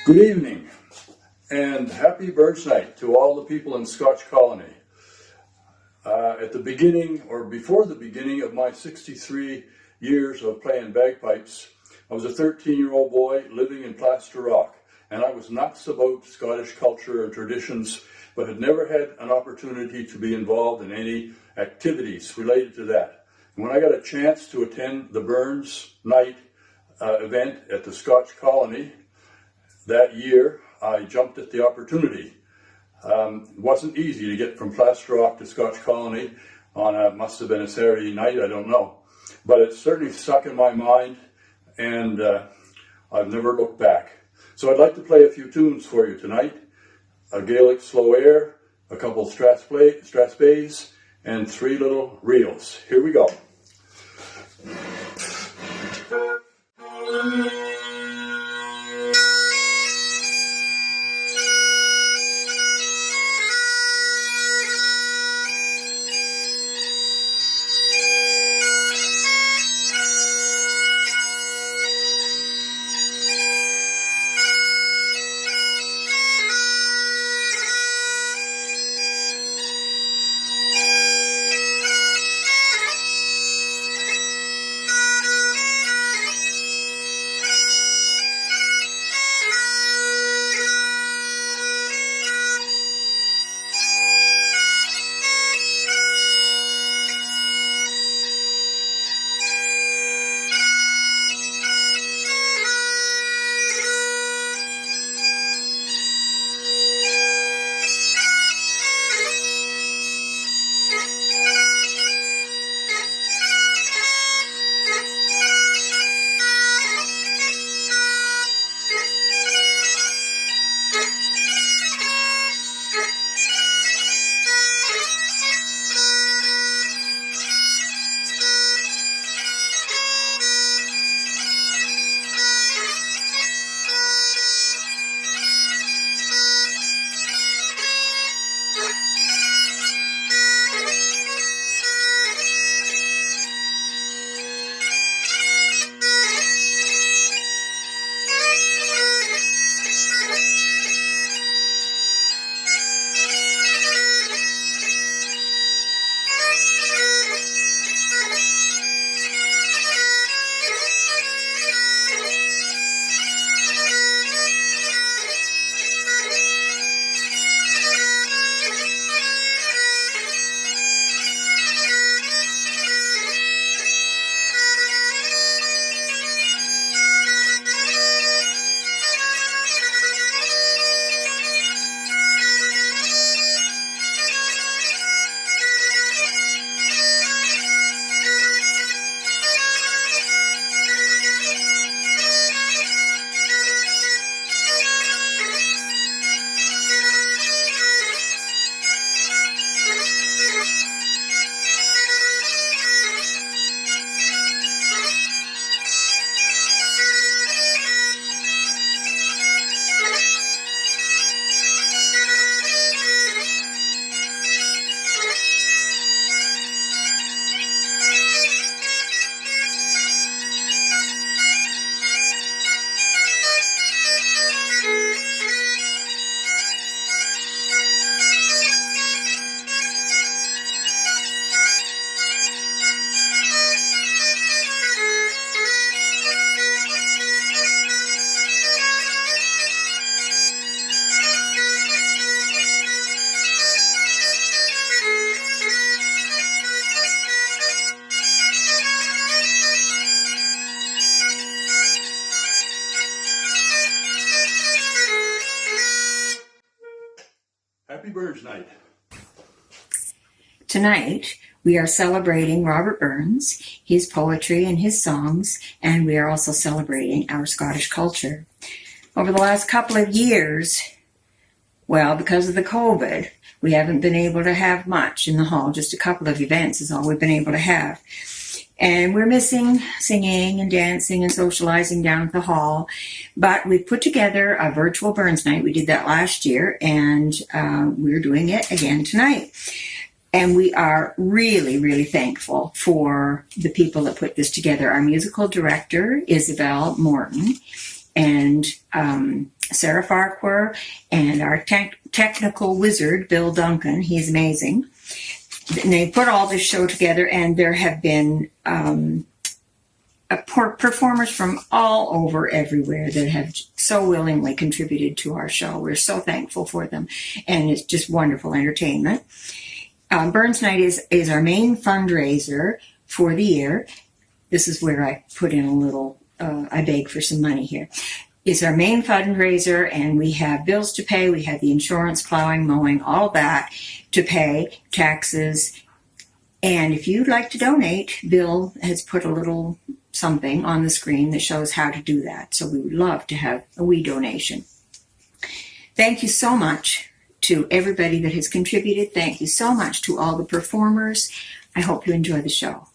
Good evening and happy Burns Night to all the people in Scotch Colony. At the beginning, or before the beginning of my 63 years of playing bagpipes, I was a 13-year-old boy living in Plaster Rock, and I was nuts about Scottish culture and traditions, but had never had an opportunity to be involved in any activities related to that. And when I got a chance to attend the Burns Night event at the Scotch Colony that year, I jumped at the opportunity. It wasn't easy to get from Plaster Rock to Scotch Colony on must have been a Saturday night, I don't know. But it certainly stuck in my mind, and I've never looked back. So I'd like to play a few tunes for you tonight. A Gaelic slow air, a couple strathspeys, and 3 little reels. Here we go. Happy Burns Night. Tonight, we are celebrating Robert Burns, his poetry and his songs, and we are also celebrating our Scottish culture. Over the last couple of years, well, because of the COVID, we haven't been able to have much in the hall. Just a couple of events is all we've been able to have. And we're missing singing and dancing and socializing down at the hall. But we've put together a virtual Burns Night. We did that last year, and we're doing it again tonight. And we are really, really thankful for the people that put this together. Our musical director, Blair Morton, and Sarah Farquhar, and our technical wizard, Bill Duncan. He's amazing. And they put all this show together, and there have been performers from all over everywhere that have so willingly contributed to our show. We're so thankful for them, and it's just wonderful entertainment. Burns Night is our main fundraiser for the year. This is where I put in a little, I beg for some money here. It's our main fundraiser, and we have bills to pay. We have the insurance, plowing, mowing, all that to pay, taxes. And if you'd like to donate, Bill has put a little something on the screen that shows how to do that. So we would love to have a wee donation. Thank you so much to everybody that has contributed. Thank you so much to all the performers. I hope you enjoy the show.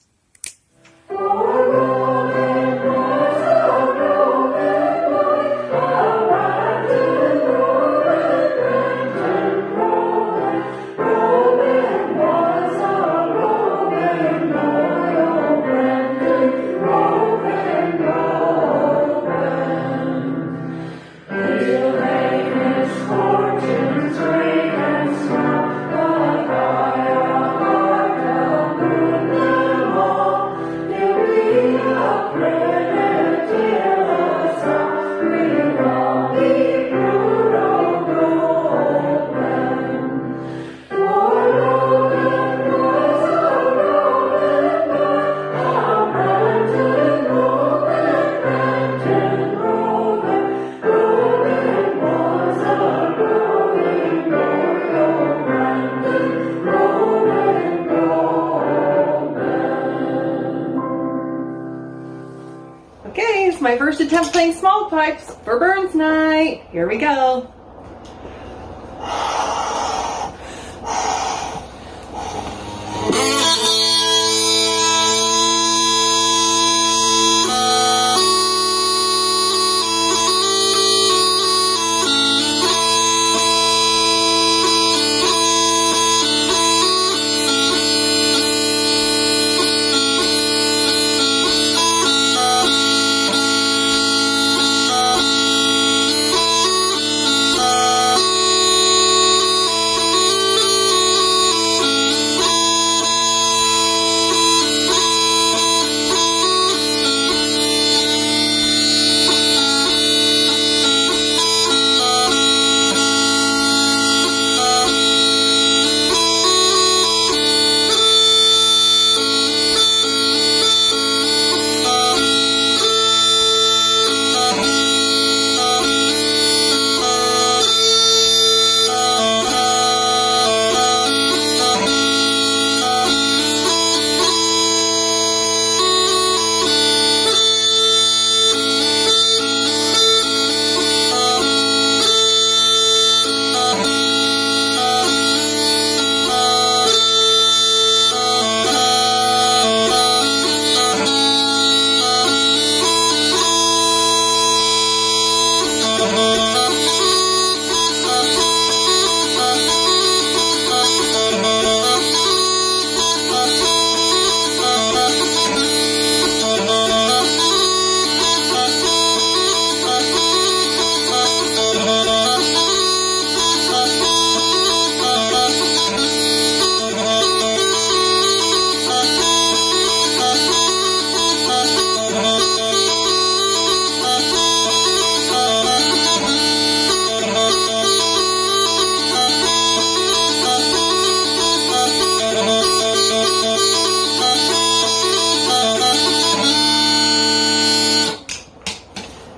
My first attempt playing small pipes for Burns Night. Here we go.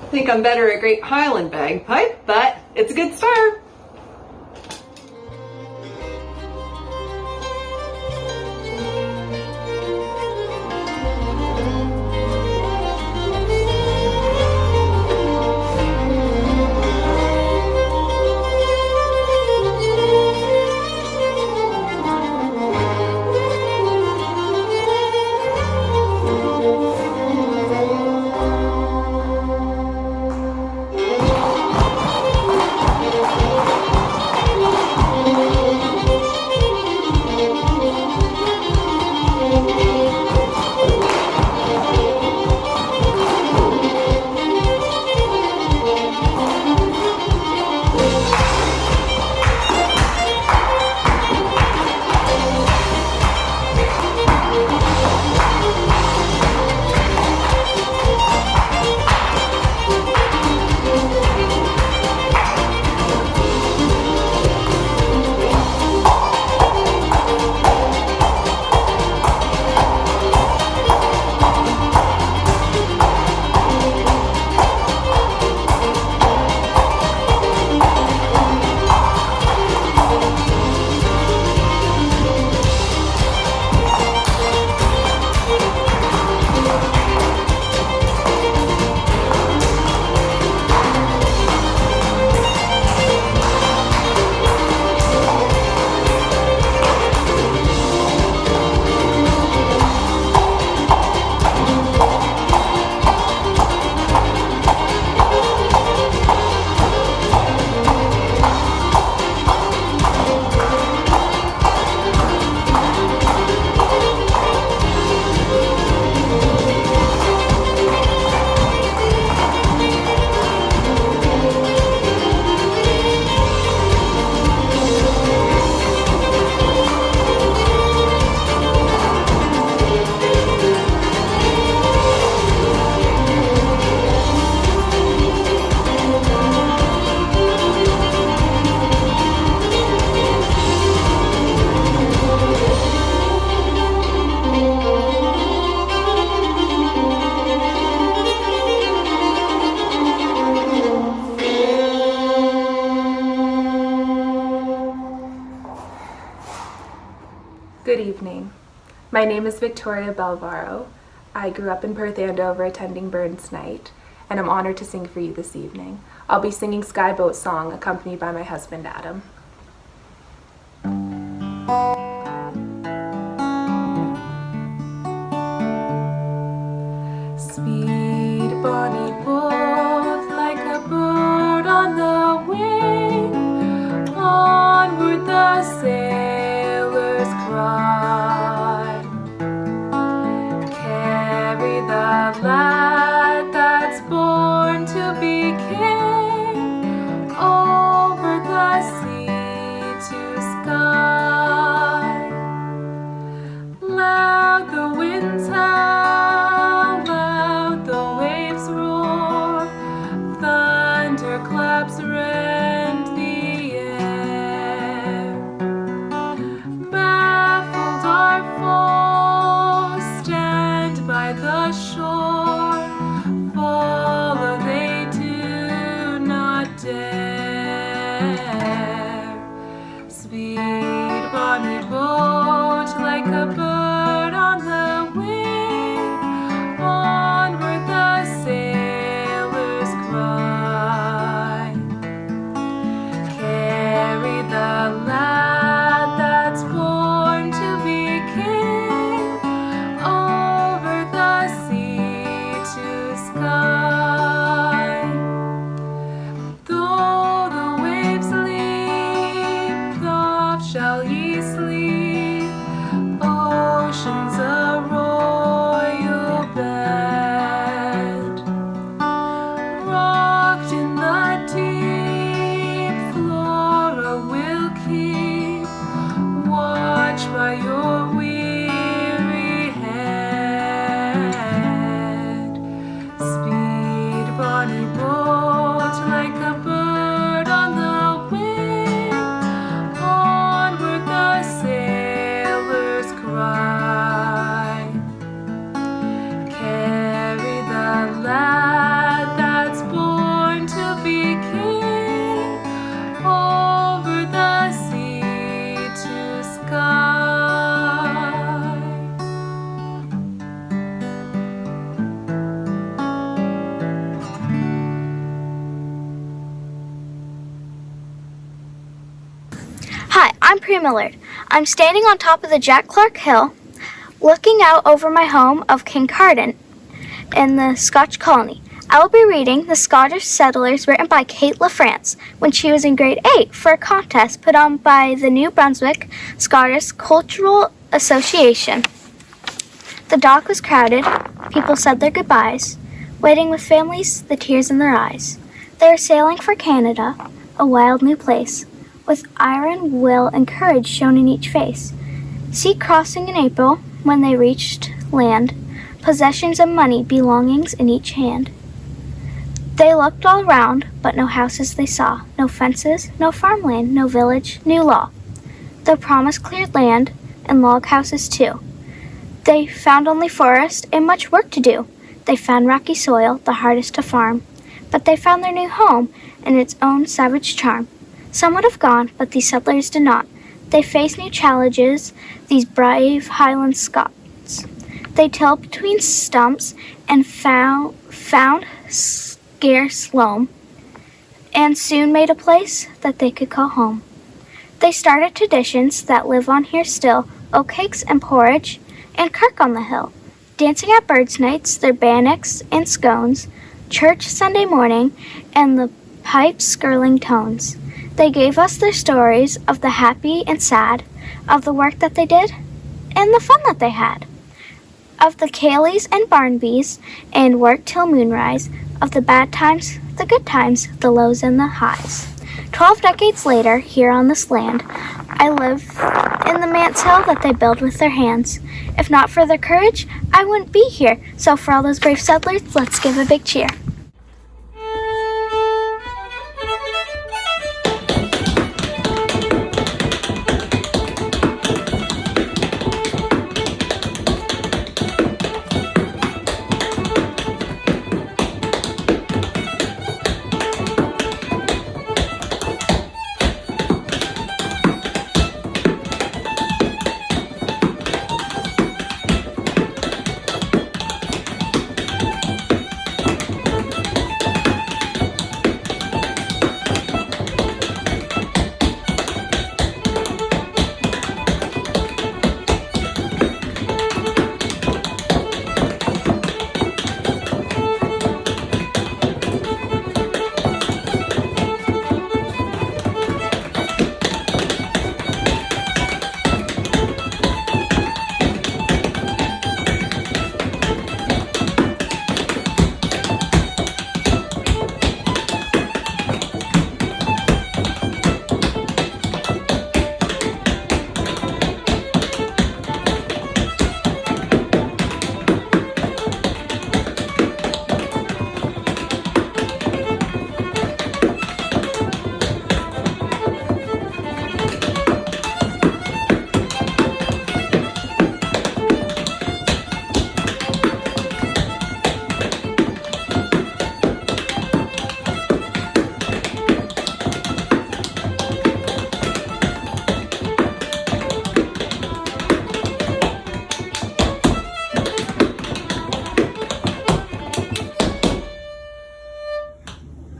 I think I'm better at Great Highland Bagpipe, but it's a good start. evening. My name is Victoria Belvaro. I grew up in Perth Andover attending Burns Night, and I'm honored to sing for you this evening. I'll be singing Skyboat Song accompanied by my husband Adam. Speed bonny boat like a bird on the wing, onward the sailors cry. Carry the lad that's born to be king, over the sea to sky. Loud the winds howl, loud the waves roar, thunderclaps rend the air. Baffled our foes stand by the shore, follow they do not dare. Speed bonny boat like a bird on the wing, onward the sailors cry. Carry the lad that's born to be king, over the sea to sky. Though the waves leap, oft shall ye sleep, ocean's a royal bed. Rocked in the deep, Flora will keep watch by your weary head. Speed bonny boat like a bird on the wing, onward the sailors cry. Carry the lad that's born to be king, over the sea to sky. Hi, I'm Priya Millard. I'm standing on top of the Jack Clark Hill, looking out over my home of Kincardine in the Scotch Colony. I will be reading The Scottish Settlers, written by Kate LaFrance when she was in grade 8 for a contest put on by the New Brunswick Scottish Cultural Association. The dock was crowded. People said their goodbyes, waiting with families, the tears in their eyes. They were sailing for Canada, a wild new place, with iron will and courage shown in each face. Sea crossing in April, when they reached land, possessions and money, belongings in each hand. They looked all round, but no houses they saw, no fences, no farmland, no village, new law. The promised cleared land, and log houses too. They found only forest and much work to do. They found rocky soil, the hardest to farm. But they found their new home and its own savage charm. Some would have gone, but these settlers did not. They faced new challenges, these brave Highland Scots. They tilled between stumps and found scarce loam, and soon made a place that they could call home. They started traditions that live on here still, oat cakes and porridge, and kirk on the hill, dancing at birds' nights, their bannocks and scones, church Sunday morning, and the pipes' skirling tones. They gave us their stories of the happy and sad, of the work that they did, and the fun that they had, of the Caleys and Barnbys, and work till moonrise, of the bad times, the good times, the lows and the highs. 12 decades later, here on this land, I live in the manse hill that they build with their hands. If not for their courage, I wouldn't be here. So for all those brave settlers, let's give a big cheer.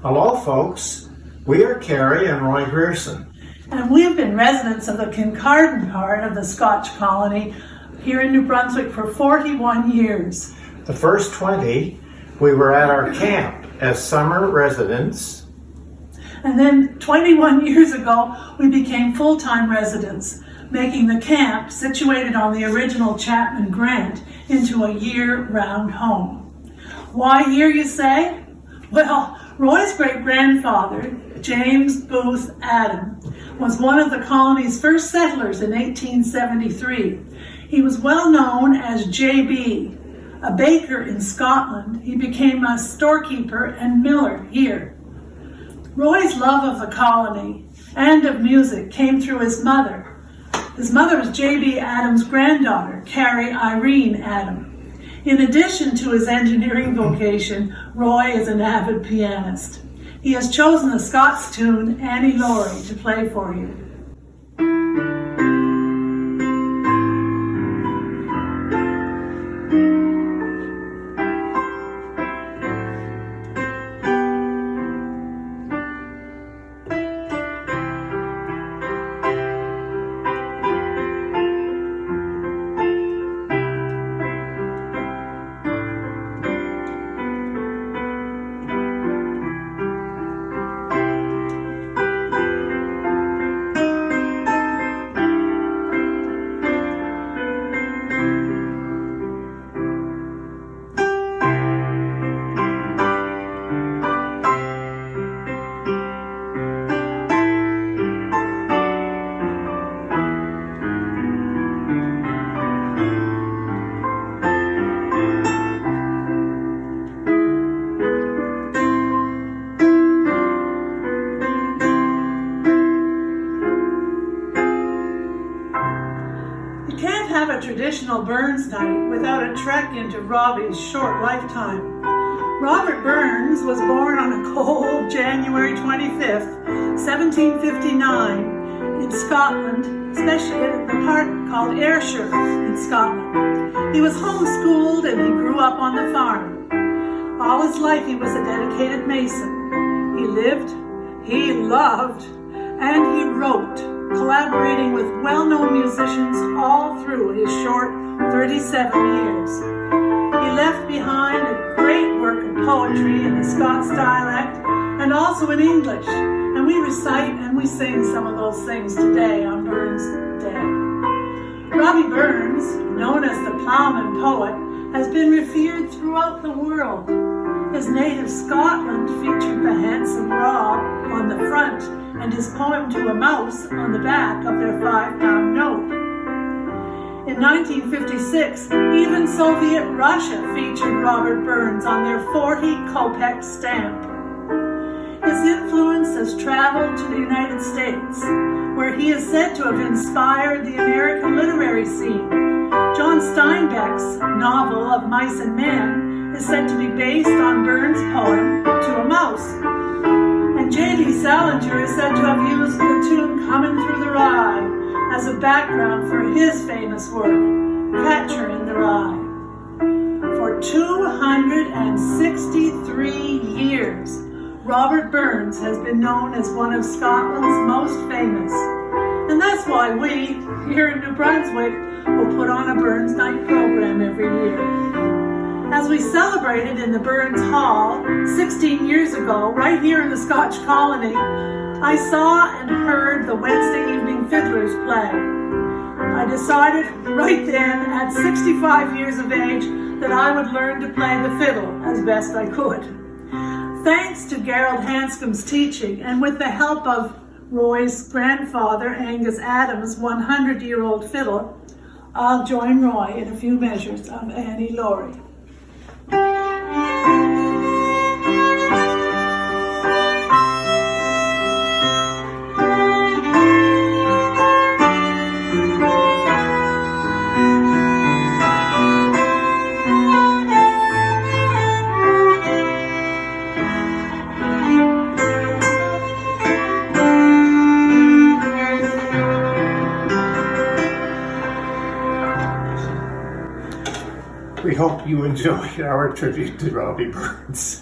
Hello, folks. We are Carrie and Roy Grierson. And we have been residents of the Kincardine part of the Scotch Colony here in New Brunswick for 41 years. The first 20, we were at our camp as summer residents. And then 21 years ago, we became full-time residents, making the camp, situated on the original Chapman Grant, into a year-round home. Why here, you say? Well, Roy's great-grandfather, James Booth Adam, was one of the colony's first settlers in 1873. He was well known as J.B., a baker in Scotland. He became a storekeeper and miller here. Roy's love of the colony and of music came through his mother. His mother was J.B. Adams' granddaughter, Carrie Irene Adam. In addition to his engineering vocation, Roy is an avid pianist. He has chosen the Scots tune Annie Laurie to play for you. Traditional Burns night without a trek into Robbie's short lifetime. Robert Burns was born on a cold January 25th, 1759 in Scotland, especially at the part called Ayrshire in Scotland. He was homeschooled and he grew up on the farm. All his life he was a dedicated mason. He lived, he loved, and he wrote, collaborating with well-known musicians all through his short 37 years. He left behind a great work of poetry in the Scots dialect and also in English, and we recite and we sing some of those things today on Burns Day. Robbie Burns, known as the Ploughman Poet, has been revered throughout the world. His native Scotland featured the handsome Rob on the front and his poem To a Mouse on the back of their 5-pound note. In 1956, even Soviet Russia featured Robert Burns on their 40-kopeck stamp. His influence has traveled to the United States, where he is said to have inspired the American literary scene. John Steinbeck's novel of Mice and Men is said to be based on Burns' poem To a Mouse. And J.D. Salinger is said to have used the tune Coming Through the Rye as a background for his famous work, Catcher in the Rye. For 263 years, Robert Burns has been known as one of Scotland's most famous. And that's why we, here in New Brunswick, will put on a Burns Night program every year. As we celebrated in the Burns Hall 16 years ago, right here in the Scotch Colony, I saw and heard the Wednesday evening fiddlers play. I decided right then, at 65 years of age, that I would learn to play the fiddle as best I could. Thanks to Gerald Hanscom's teaching, and with the help of Roy's grandfather, Angus Adams' 100-year-old fiddle, I'll join Roy in a few measures of Annie Laurie. We hope you enjoyed our tribute to Robbie Burns.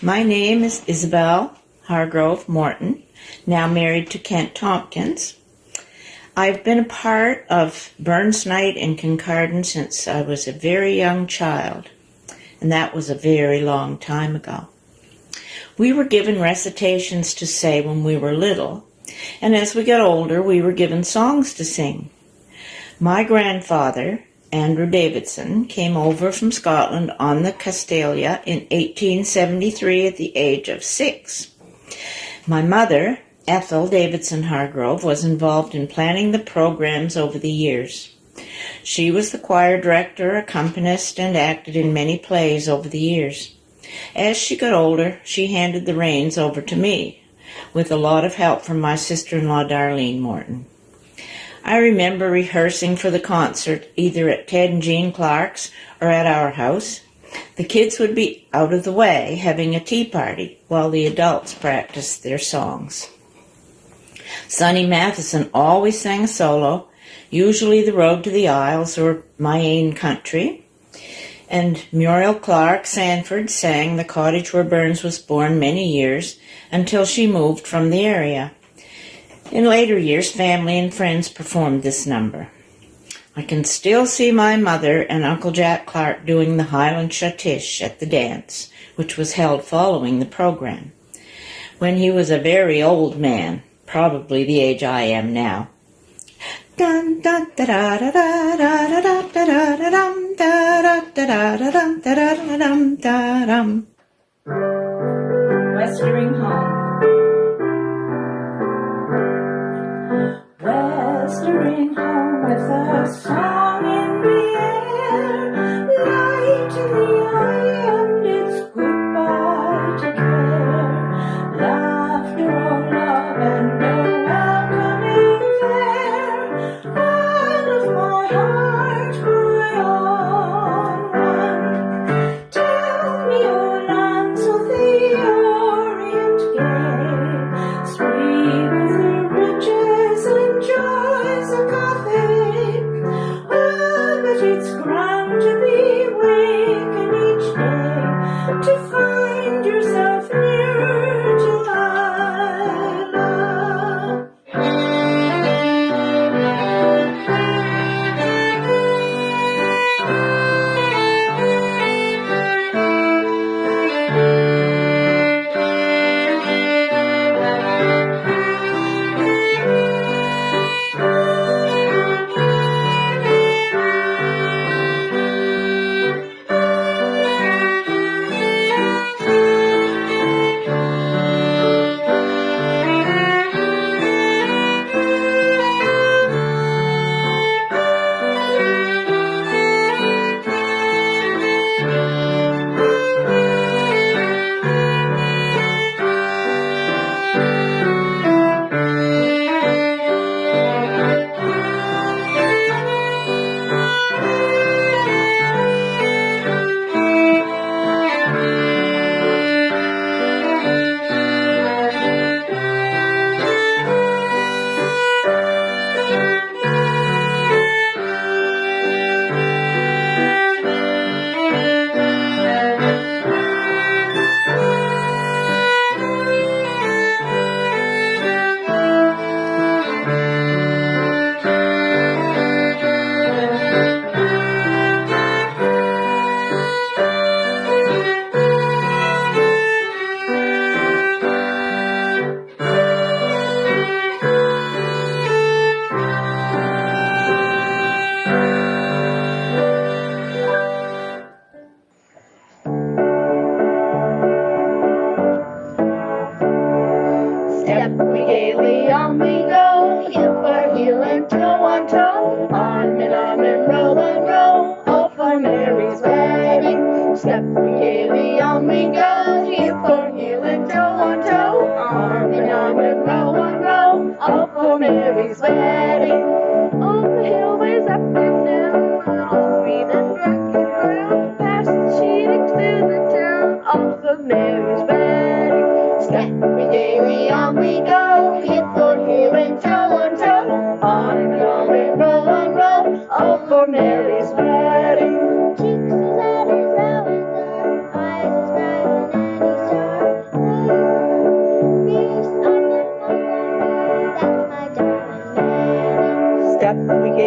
My name is Isabel Hargrove Morton, now married to Kent Tompkins. I've been a part of Burns Night in Kincardine since I was a very young child, and that was a very long time ago. We were given recitations to say when we were little, and as we got older, we were given songs to sing. My grandfather, Andrew Davidson, came over from Scotland on the Castalia in 1873 at the age of 6. My mother, Ethel Davidson Hargrove, was involved in planning the programs over the years. She was the choir director, accompanist, and acted in many plays over the years. As she got older, she handed the reins over to me, with a lot of help from my sister-in-law, Darlene Morton. I remember rehearsing for the concert either at Ted and Jean Clark's or at our house. The kids would be out of the way having a tea party while the adults practiced their songs. Sonny Matheson always sang a solo, usually The Road to the Isles or My Ain Country. And Muriel Clark Sanford sang The Cottage Where Burns Was Born many years until she moved from the area. In later years, family and friends performed this number. I can still see my mother and Uncle Jack Clark doing the Highland Schottische at the dance, which was held following the program, when he was a very old man, probably the age I am now. Dun dun da da da da da da da da da dum da da da da dum da da dum da dum. Westering home. Westering home with a song in the air, light in the eye, and it's goodbye to care. Laughter, oh love, and no welcoming there. Out of my heart, my own one. Tell me, O lands of the Orient gay, sweet with the riches and joys of Gothic. Oh, but it's grand to be wakened each day, to find yourself near to Lila.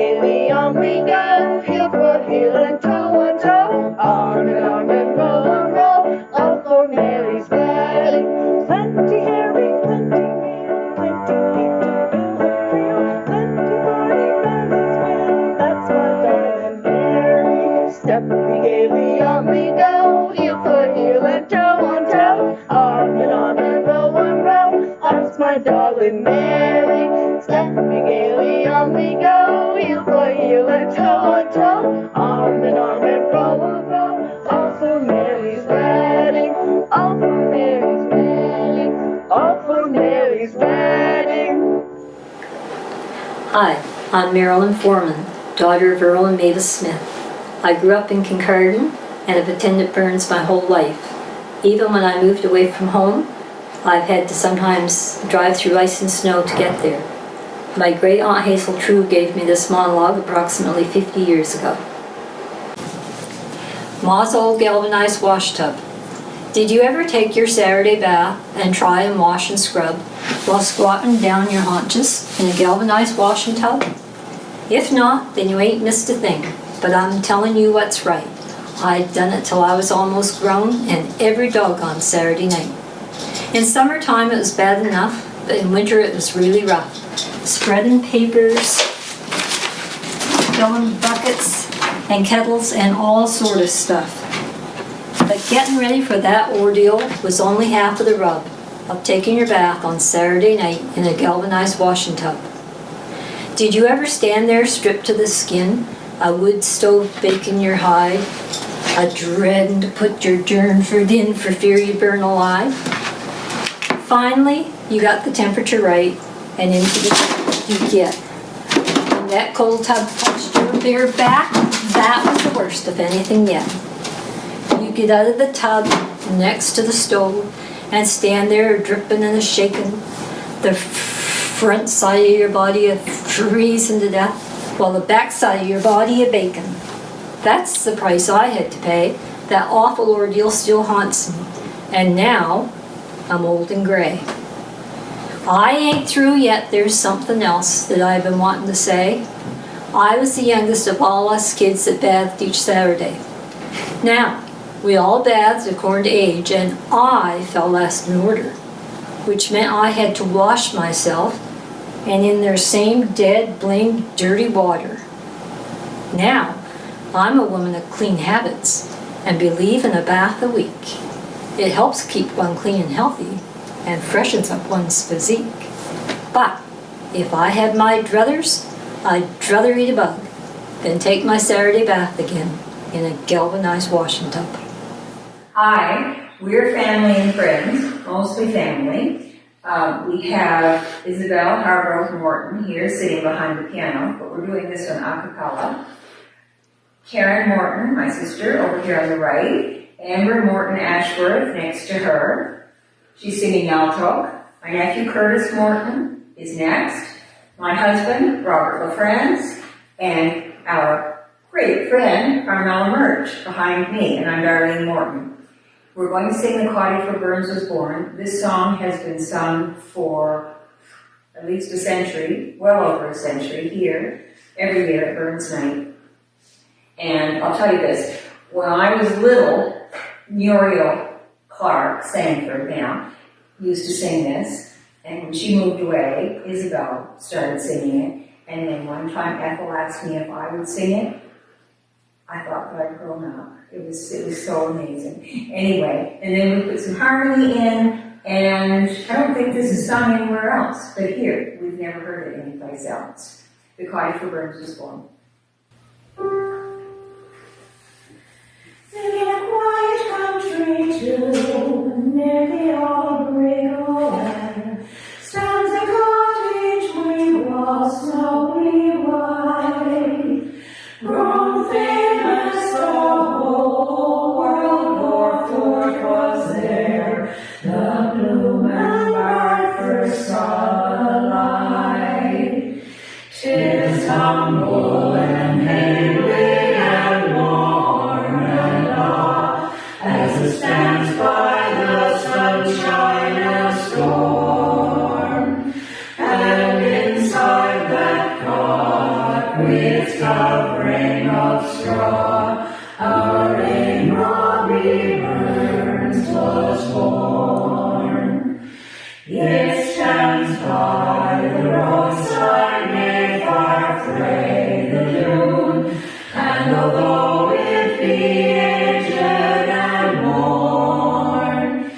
gaily on we go, heel for heel and toe on toe, arm in arm and row, all for Mary's wedding. Plenty herring, plenty meal, plenty meat to fill the reel, plenty party masses when that's my darling Mary. Step gaily on we go, heel for heel and toe on toe, arm in arm and row, that's my darling Mary. Step gaily on we go, heel for heel and toe on toe, arm in arm and row, all for Mary's wedding, all for Mary's wedding, all for Mary's wedding. Hi, I'm Marilyn Foreman, daughter of Earl and Mavis Smith. I grew up in Kincardine and have attended Burns my whole life. Even when I moved away from home, I've had to sometimes drive through ice and snow to get there. My great aunt Hazel True gave me this monologue approximately 50 years ago. Ma's old galvanized wash tub. Did you ever take your Saturday bath and try and wash and scrub while squatting down your haunches in a galvanized washing tub? If not, then you ain't missed a thing, but I'm telling you what's right. I'd done it till I was almost grown, and every doggone Saturday night. In summertime it was bad enough, but in winter it was really rough. Spreading papers, filling buckets and kettles and all sort of stuff. But getting ready for that ordeal was only half of the rub of taking your bath on Saturday night in a galvanized washing tub. Did you ever stand there stripped to the skin, a wood stove baking your hide, a dreading to put your Durnford in for fear you burn alive? Finally, you got the temperature right, and into the tub you get. When that cold tub touched your bare back, that was the worst of anything yet. You get out of the tub next to the stove and stand there dripping and shaking, the front side of your body a freezing to death, while the back side of your body a baking. That's the price I had to pay. That awful ordeal still haunts me. And now, I'm old and gray. I ain't through yet. There's something else that I've been wanting to say. I was the youngest of all us kids that bathed each Saturday. Now, we all bathed according to age, and I fell last in order, which meant I had to wash myself, and in their same dead, blamed, dirty water. Now, I'm a woman of clean habits and believe in a bath a week. It helps keep one clean and healthy and freshens up one's physique. But if I had my druthers, I'd druther eat a bug than take my Saturday bath again in a galvanized washing tub. Hi, we're family and friends, mostly family. We have Isabel Hargrove Morton here sitting behind the piano, but we're doing this one a cappella. Karen Morton, my sister, over here on the right. Amber Morton Ashworth next to her. She's singing alto. My nephew Curtis Morton is next. My husband, Robert LaFrance, and our great friend, Carmela Murch, behind me, and I'm Darlene Morton. We're going to sing The Cottage Where Burns Was Born. This song has been sung for at least a century, well over a century, here, every year at Burns Night. And I'll tell you this, when I was little, Muriel Clark Sanford now used to sing this, and when she moved away, Isabel started singing it, and then one time Ethel asked me if I would sing it. I thought that I'd grown up. It was so amazing. Anyway, and then we put some harmony in, and I don't think this is sung anywhere else, but here, we've never heard it anyplace else. The Cottage Where Burns Was Born. In a quiet country too, near the Arboreal land, stands a cottage with walls snowy white, grown famous the whole world o'er, for 'twas there the bloom and bright first saw the light. 'Tis humble and airy and warm, as it stands by the sunshine. its covering of straw, our aim Robbie Burns was born. It stands by the roadside, may far fray the dune, and although it be aged and worn,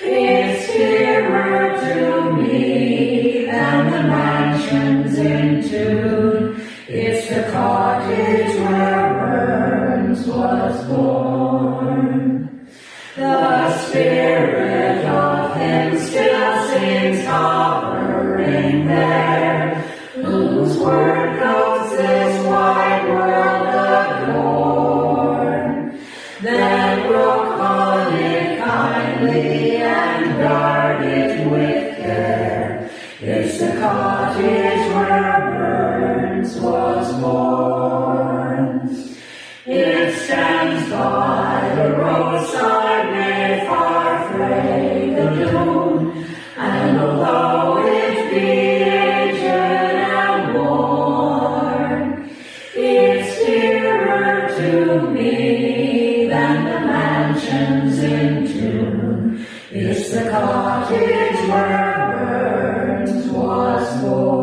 it's dearer to me than the mansions in tune. It's the cottage where Burns was born. The spirit of him still sings hovering there, whose word goes this wide world adorn. Then we'll call it kindly and guard it with care. It's the cottage where Burns was born. It stands by the roadside, may far fray the dune, and although it be aged and worn, it's dearer to me than the mansions in tune. It's the cottage where Burns was born.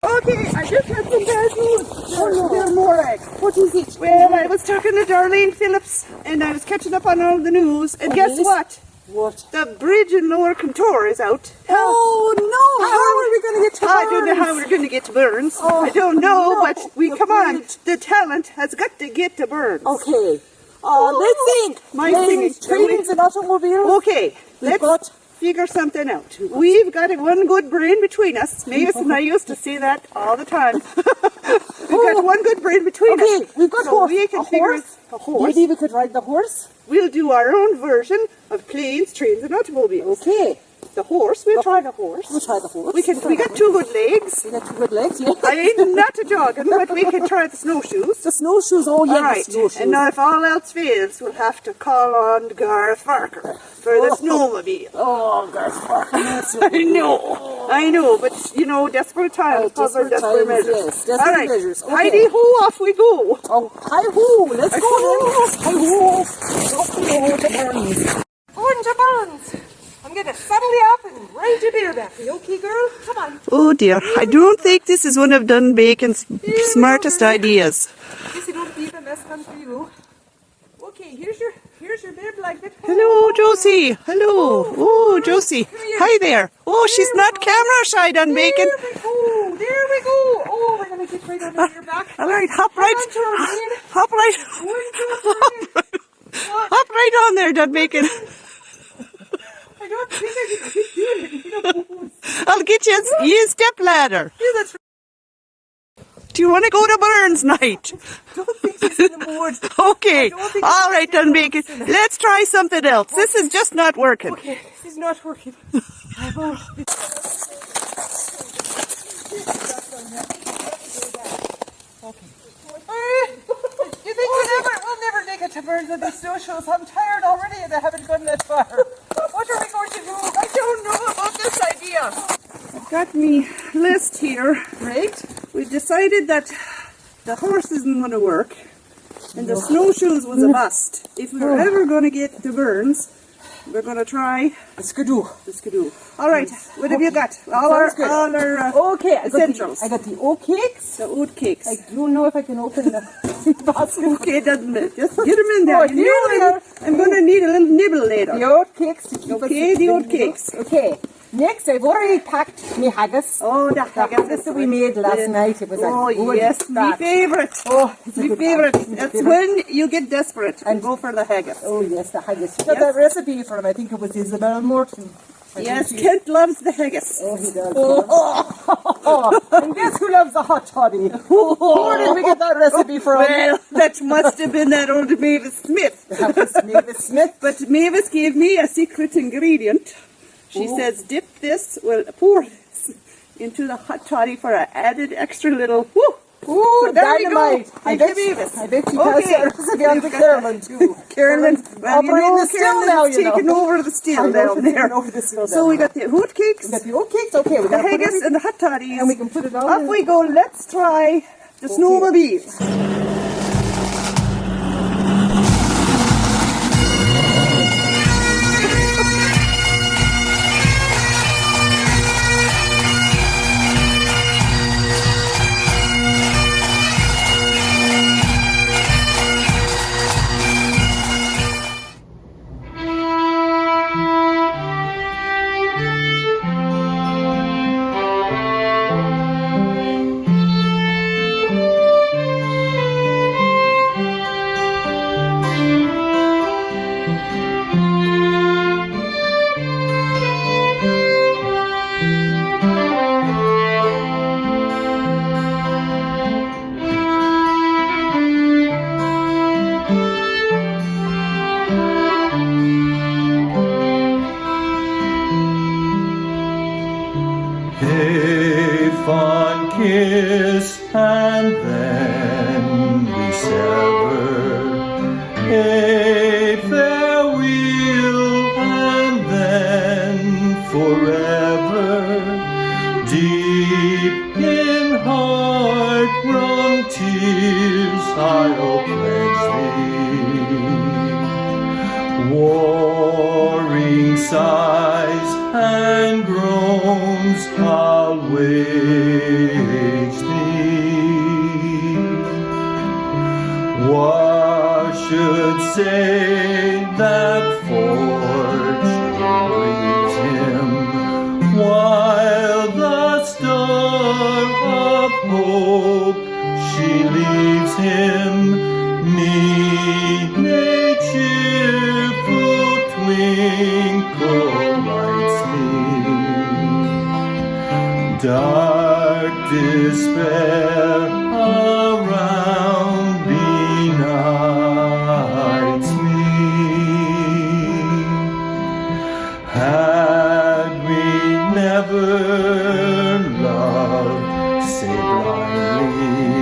Okay, I just had some bad news. There are more eggs. What is it? Well, I was talking to Darlene Phillips, and I was catching up on all the news, and guess what? What? The bridge in Lower Contour is out. Oh no! How are we going to get to Burns? I don't know how we're going to get to Burns. I don't know, but come on. The talent has got to get to Burns. Okay. Let's think. Planes, trains, and automobiles. Okay, let's figure something out. We've got one good brain between us. Mavis and I used to say that all the time. We've got one good brain between us. Okay, we've got so we can a figure horse. a horse. Maybe we could ride the horse. We'll do our own version of planes, trains, and automobiles. Okay. The horse, we'll try the horse. We'll try the horse. We got two good legs. We got two good legs, yeah. I'm not a jogging, but we can try the snowshoes. The snowshoes, oh yeah, All right. the snowshoes. And now if all else fails, we'll have to call on Garth Parker for the snowmobile. Oh, Garth Parker. I know, but desperate times, desperate measures. Yes, desperate all right. measures. Okay. Heidi ho, off we go. Oh, hi-ho, let's go then. Hi-ho. Off we go to Burns. Going to Burns. I'm going to settle you up and ride your beer back. You okay, girl? Come on. Oh dear, I don't think this is one of Dun Bacon's smartest ideas. Guess you don't leave a mess come for you. Okay, here's your beer blanket. Hello, Josie. Hello. Oh, Josie. Hi there. Oh, she's not camera shy, Dun Bacon. There we go. Oh, we're going to get right under your back. All right, hop right on there, Dun Bacon. I don't think I can keep doing it. I'll get you a step ladder. Yeah, that's right. Do you want to go to Burns night? I don't think he's in the mood. Okay. All right, Dun Bacon. Let's try something else. This is just not working. Okay, this is not working. You think we'll never make it to Burns with these snowshoes? I'm tired already and I haven't gone that far. What are we going to do? I don't know about this idea. I've got me list here. Right? We've decided that the horse isn't going to work and the snowshoes was a bust. If we're ever going to get to Burns, we're going to try the skidoo. All right, what have you got? All our okay, essentials. I got the oat cakes. The oat cakes. I don't know if I can open the basket. Okay, doesn't it? Just get them in there. I'm going to need a little nibble later. The oat cakes. Okay, the oat cakes. Okay. Next, I've already packed me haggis. Oh, the haggis that we made last night. It was a good yes, my favourite. Oh, my favourite. That's when you get desperate and go for the haggis. Oh, yes, the haggis. We got that recipe from, I think it was Isabel Morton. Yes, Kent loves the haggis. Oh, he does. And guess who loves the hot toddy? Where did we get that recipe from? Well, that must have been that old Mavis Smith. That was Mavis Smith. But Mavis gave me a secret ingredient. She says, pour this into the hot toddy for an added extra little Ooh, So there we go. dynamite. I bet Thank you, you Beavis. has Okay. a recipe on to Carolyn, too. Carolyn, operating the still now, you know. taking over the still down there. Over the still So down we there. got the hoot cakes, We got the oat cakes. Okay, we the got to put haggis, everything, and the hot toddies. and we can put it all Up in. we go. Let's try the snowmobiles. A fond kiss and then we sever. A farewell and then forever. Deep in heart-wrung tears I'll pledge thee. Warring sighs and groans I'll wage thee. What should say that fortune grieves him, while the star of hope she leaves him? Me, cheerful twinkle lights me. Dark despair around benights me. Had we never loved, say blindly,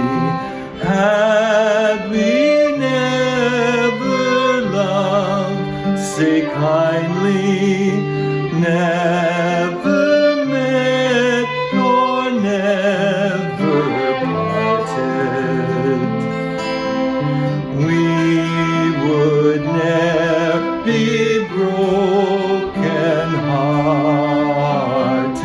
had we never loved, say kindly, never met nor never parted, we would ne'er be broken hearted.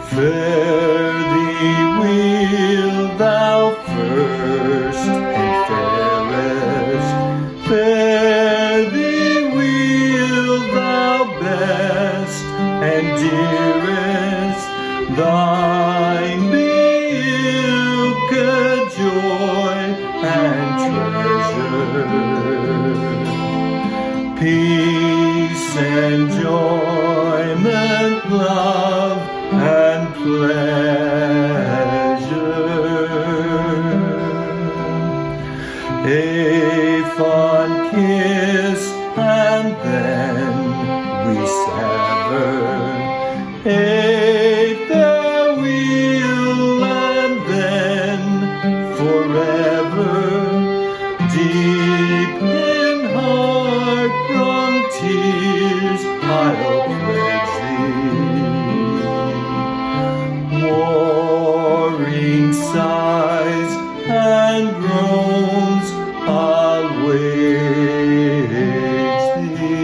Fare thee well, thou first and fairest. Fare thee well, thou best and dearest. Thine be ilka joy and treasure. Peace, enjoyment, love, and pleasure. A fond kiss and then we sever. A farewell and then forever. Deep in heart-wrung tears I'll pledge thee. Warring sighs and groans I'll wage thee.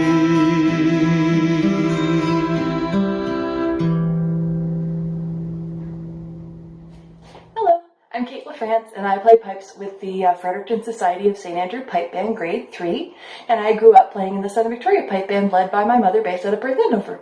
Hello, I'm Kate LaFrance and I play pipes with the Fredericton Society of St. Andrew Pipe Band, grade 3, and I grew up playing in the Southern Victoria Pipe Band led by my mother based out of Perth Andover.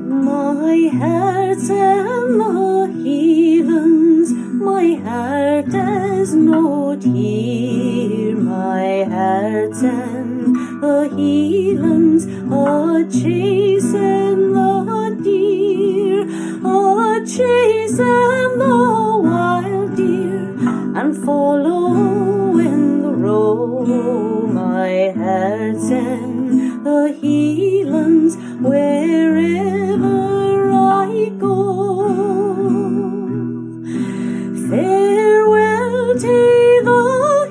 My heart's in the heavens, my heart is not here. My heart's in the heavens, a-chasing the deer, a-chasing the wild deer, and following the roe. My heart's in the heavens, wherever I go. Farewell to the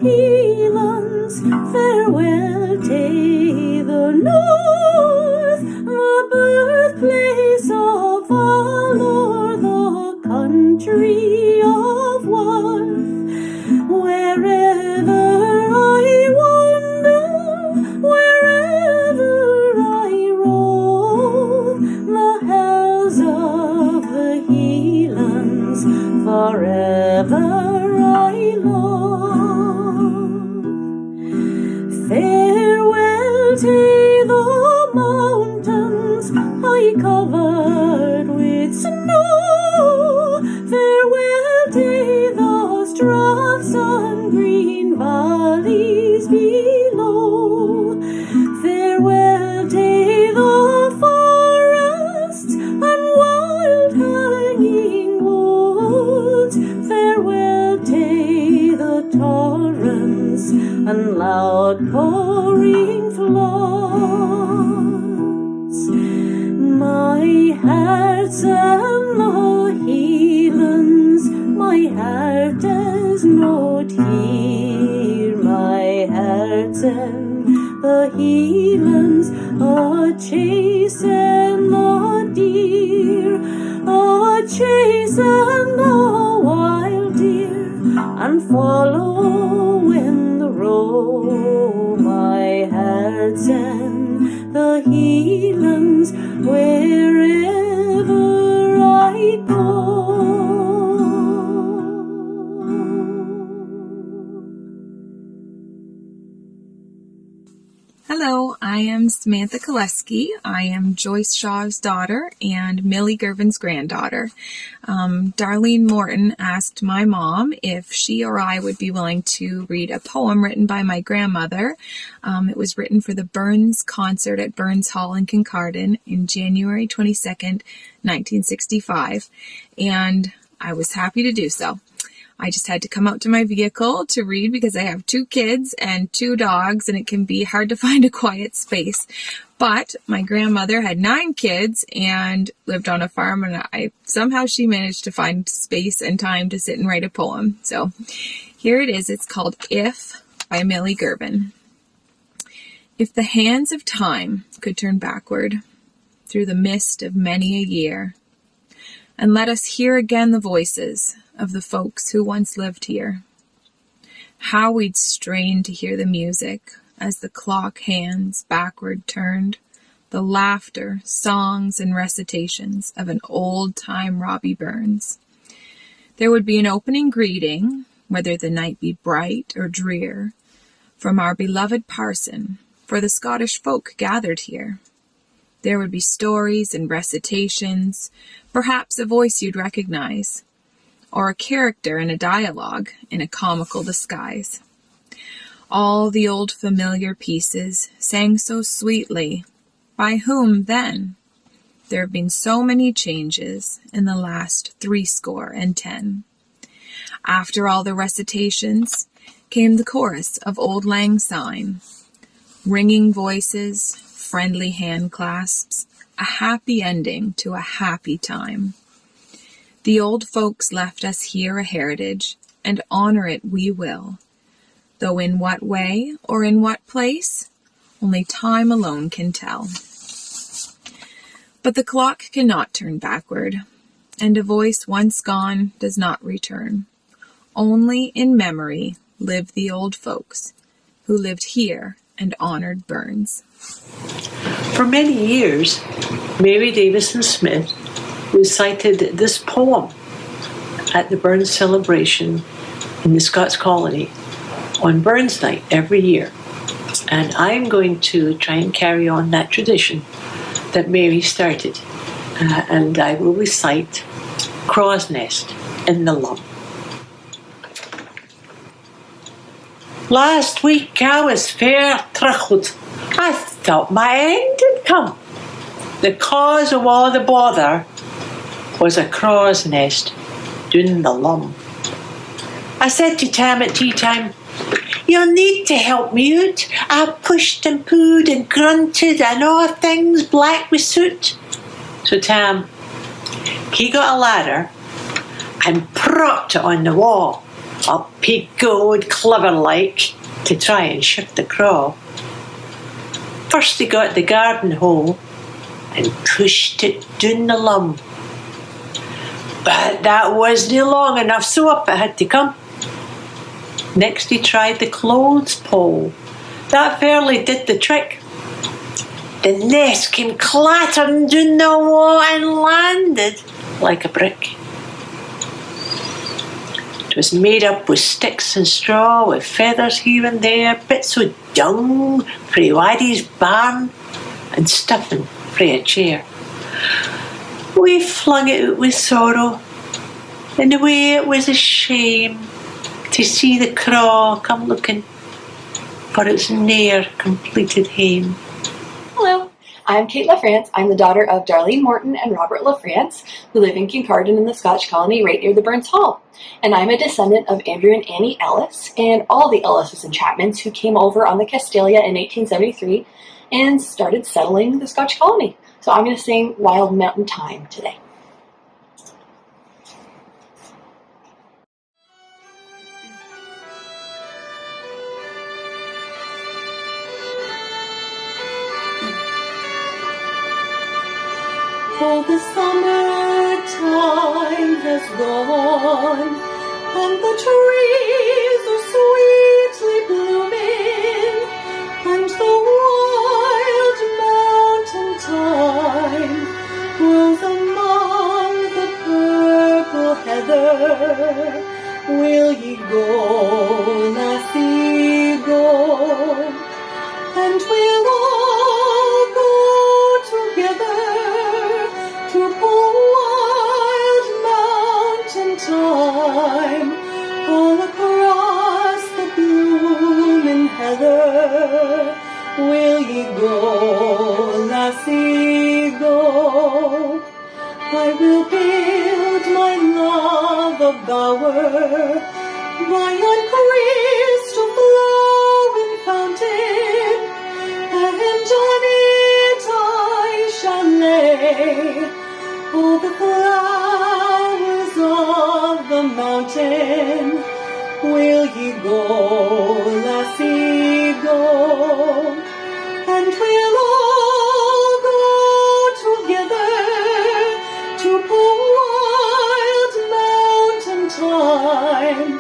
Highlands, farewell to the North, the birthplace of valor, the country of worth. Wherever I wander, wherever I rove, the hells of the Highlands forever I love. Farewell to the mountains I covered with snow, farewell to the straths and green valleys below, farewell to the forests and wild hanging woods, farewell to the torrents and loud pouring floods. My heart's in the Highlands, my heart is not here. My heart's in Highlands, a-chasing the deer, a-chasing the wild deer, and following the roe. My heart's in the Highlands, wherever I go. Hello, I am Samantha Koleski. I am Joyce Shaw's daughter and Millie Gervin's granddaughter. Darlene Morton asked my mom if she or I would be willing to read a poem written by my grandmother. It was written for the Burns concert at Burns Hall in Kincardine in January 22nd, 1965, and I was happy to do so. I just had to come out to my vehicle to read because I have 2 kids and 2 dogs, and it can be hard to find a quiet space. But my grandmother had 9 kids and lived on a farm, and somehow she managed to find space and time to sit and write a poem. So here it is. It's called If by Millie Gervin. If the hands of time could turn backward through the mist of many a year, and let us hear again the voices of the folks who once lived here, how we'd strain to hear the music as the clock hands backward turned, the laughter, songs, and recitations of an old-time Robbie Burns. There would be an opening greeting, whether the night be bright or drear, from our beloved parson, for the Scottish folk gathered here. There would be stories and recitations, perhaps a voice you'd recognize, or a character in a dialogue in a comical disguise. All the old familiar pieces sang so sweetly. By whom then? There have been so many changes in the last 70. After all the recitations came the chorus of Old Lang Syne, ringing voices, friendly hand clasps, a happy ending to a happy time. The old folks left us here a heritage, and honor it we will, though in what way or in what place, only time alone can tell. But the clock cannot turn backward, and a voice once gone does not return. Only in memory live the old folks who lived here and honored Burns. For many years, Mary Davison Smith recited this poem at the Burns celebration in the Scotch Colony on Burns Night every year. And I'm going to try and carry on that tradition that Mary started. And I will recite Craw's Nest in the Lum. Last week I was fair truckled. I thought my end had come. The cause of all the bother was a craw's nest down the Lum. I said to Tam at tea time, "You'll need to help me out. I pushed and pooed and grunted and all things black with soot." So Tam, he got a ladder and propped it on the wall, up he goed clever like, to try and shoot the craw. First he got the garden hoe and pushed it down the Lum. But that wasn't long enough, so up it had to come. Next he tried the clothes pole. That fairly did the trick. The nest came clattering down the wall and landed like a brick. It was made up with sticks and straw, with feathers here and there, bits of dung frae Waddy's barn, and stuffing frae a chair. We flung it out with sorrow. In a way it was a shame to see the craw come looking for its ne'er completed hame. Hello, I'm Kate LaFrance. I'm the daughter of Darlene Morton and Robert LaFrance, who live in Kincardine in the Scotch Colony right near the Burns Hall. And I'm a descendant of Andrew and Annie Ellis and all the Ellises and Chapmans who came over on the Castalia in 1873 and started settling the Scotch Colony. So I'm going to sing Wild Mountain Thyme today. Now the summertime has gone, and the trees are sweetly blooming, and the wild mountain thyme grows among the purple heather. Will ye go, lassie, go? And we'll all go together to pull wild mountain thyme all across the blooming heather. Will ye go, lassie, go? I will build my love a bower by yon crystal flowing fountain, and on it I shall lay all the flowers of the mountain. Will ye go, lassie, go? And we'll all go together to pull wild mountain thyme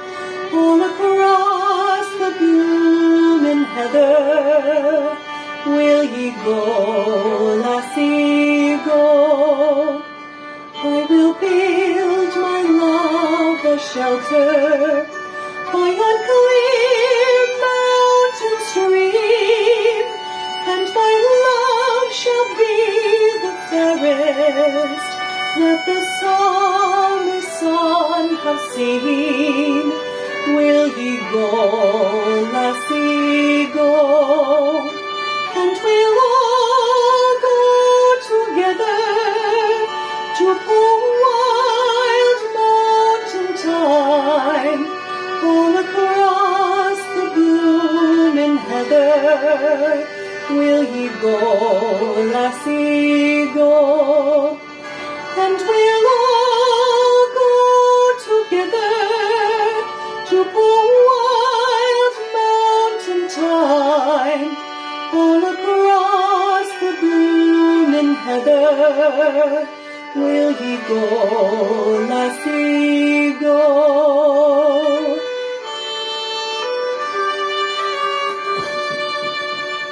all across the blooming heather. Will ye go, lassie, go? I will build my love a shelter by yon clear mountain stream, and my love shall be the fairest that the summer sun hath seen. Will ye go, lassie, go? And we'll all go together to pull wild mountain thyme all across the blooming heather. Will ye go, lassie, go? And we'll all go together to pull wild mountain thyme all across the blooming heather. Will ye go, lassie, go?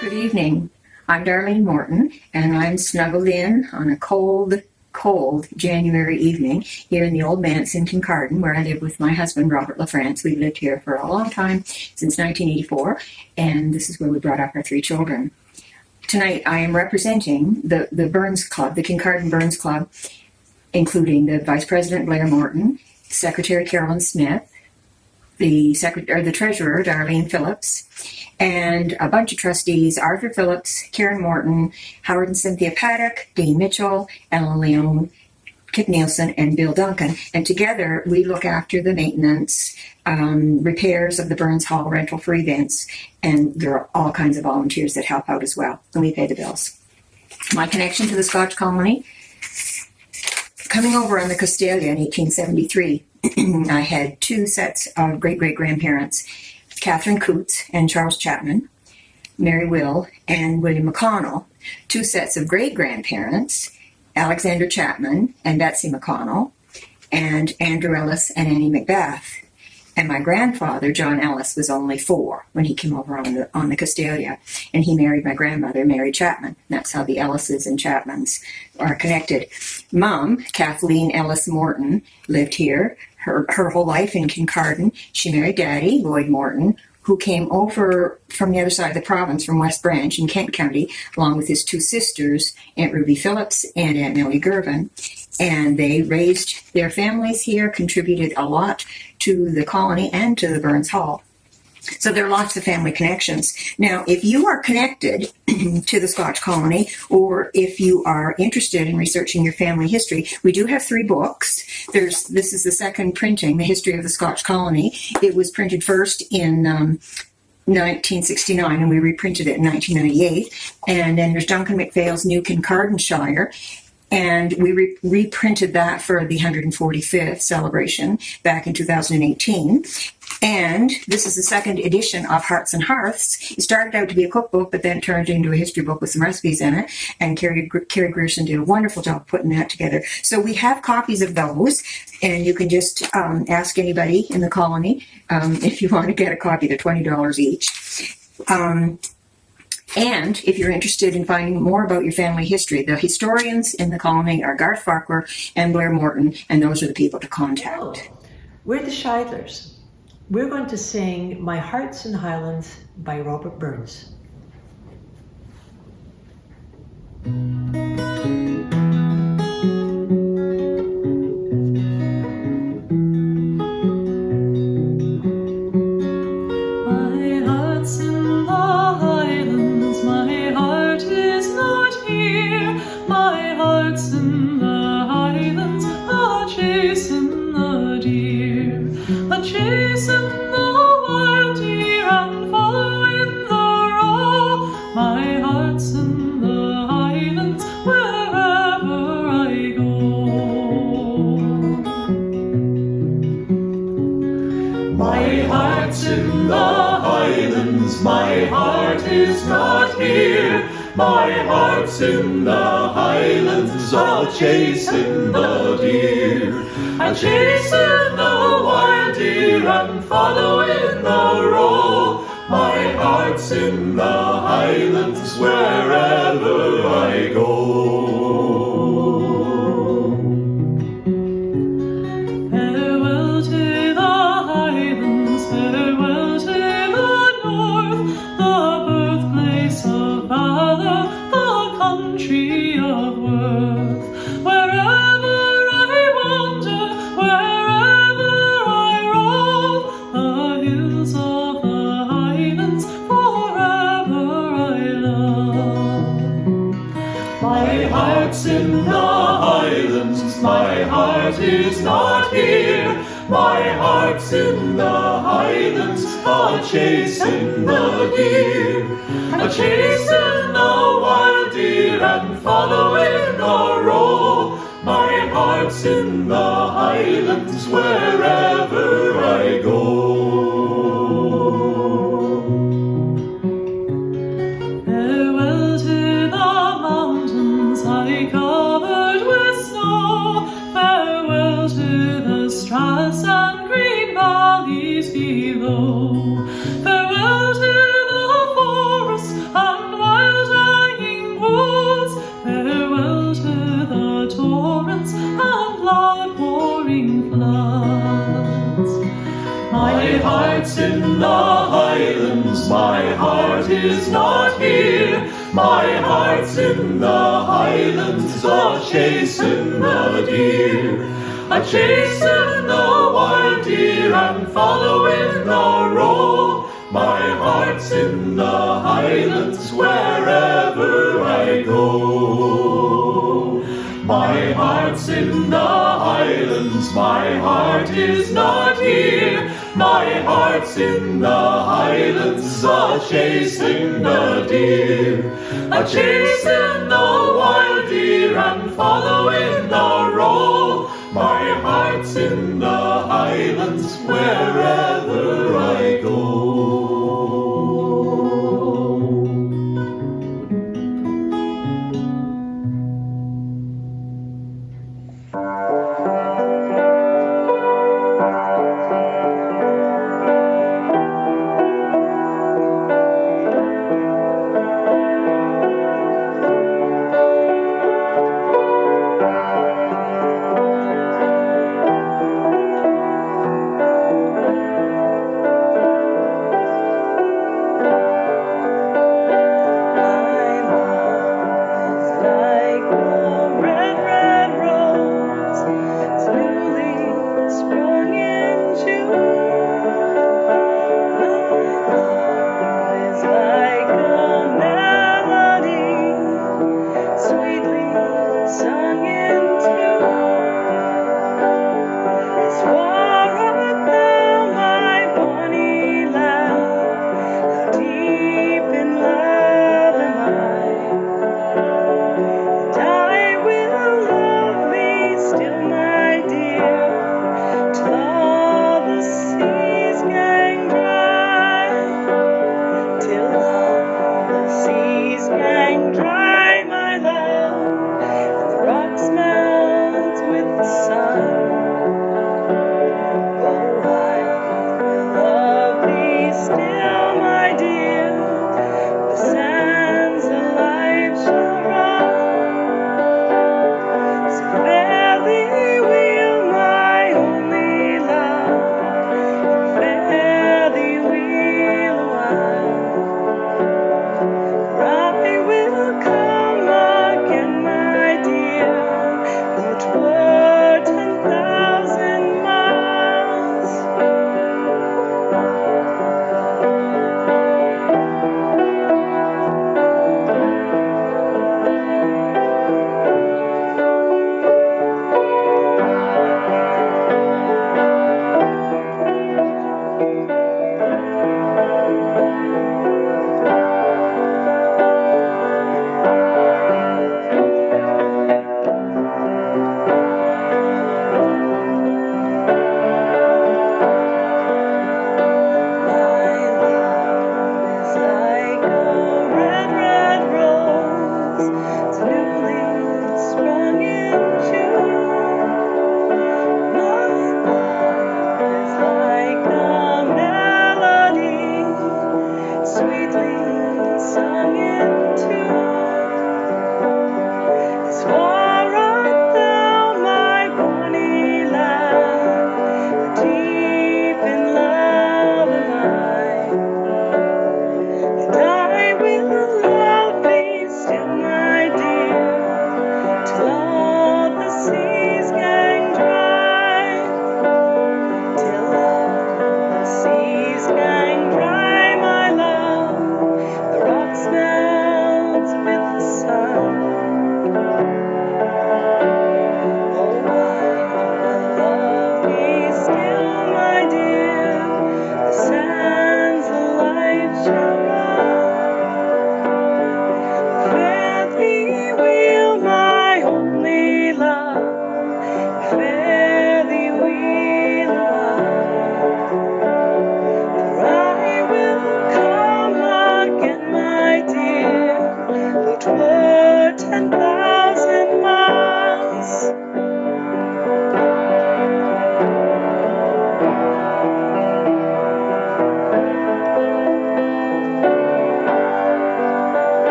Good evening. I'm Darlene Morton, and I'm snuggled in on a cold January evening here in the old manse in Kincardine, where I live with my husband, Robert LaFrance. We've lived here for a long time, since 1984, and this is where we brought up our 3 children. Tonight, I am representing the Burns Club, the Kincardine Burns Club, including the Vice President, Blair Morton, Secretary Carolyn Smith, the Treasurer, Darlene Phillips, and a bunch of trustees, Arthur Phillips, Karen Morton, Howard and Cynthia Paddock, Dean Mitchell, Ellen Leone, Kit Nielsen, and Bill Duncan. And together, we look after the maintenance, repairs of the Burns Hall rental for events, and there are all kinds of volunteers that help out as well, and we pay the bills. My connection to the Scotch Colony, coming over on the Castalia in 1873, I had 2 sets of great-great-grandparents, Catherine Coots and Charles Chapman, Mary Will, and William McConnell. 2 sets of great-grandparents, Alexander Chapman and Betsy McConnell, and Andrew Ellis and Annie Macbeth. And my grandfather, John Ellis, was only 4 when he came over on the Castalia, and he married my grandmother, Mary Chapman. That's how the Ellises and Chapmans are connected. Mom, Kathleen Ellis Morton, lived here her whole life in Kincardine. She married Daddy, Lloyd Morton, who came over from the other side of the province, from West Branch in Kent County, along with his 2 sisters, Aunt Ruby Phillips and Aunt Millie Gervin. And they raised their families here, contributed a lot to the colony and to the Burns Hall. So there are lots of family connections. Now, if you are connected to the Scotch Colony, or if you are interested in researching your family history, we do have 3 books. This is the second printing, The History of the Scotch Colony. It was printed first in 1969, and we reprinted it in 1998. And then there's Duncan McPhail's New Kincardineshire, And we reprinted that for the 145th celebration back in 2018. And this is the second edition of Hearts and Hearths. It started out to be a cookbook, but then turned into a history book with some recipes in it. And Carrie Grierson did a wonderful job putting that together. So we have copies of those, and you can just ask anybody in the colony if you want to get a copy. They're $20 each. And if you're interested in finding more about your family history, the historians in the colony are Garth Farquhar and Blair Morton, and those are the people to contact. Oh, we're the Shidlers. We're going to sing My Heart's in Highlands by Robert Burns. My heart's in the highlands, I'll chase in the deer. I'll chase in the wild deer and follow in the roe. My heart's in the highlands, wherever I go. Farewell to the highlands, farewell to the north, the birthplace of valor, the country of worth. Wherever I wander, wherever I rove, the hills of the highlands forever I love. My heart's in the highlands, my heart is not here. My heart's in the highlands, I'll chase in the deer. I'll chase in the wild deer and follow in the roe. My heart's in the highlands, wherever I go. Farewell to the mountains high covered with snow. Farewell to the straths and green valleys below. Farewell to the forests and wild hanging woods. Farewell to the torrents and loud pouring floods. My heart's in the highlands, my heart is not here. My heart's in the highlands, I'll chase in the deer. I'll chase in the wild deer and follow in the roe. My heart's in the highlands, wherever I go. My heart's in the highlands, my heart is not here. My heart's in the highlands, I'll chase in the deer. I'll chase in the wild deer and follow in the roe. My heart's in the highlands, wherever I go.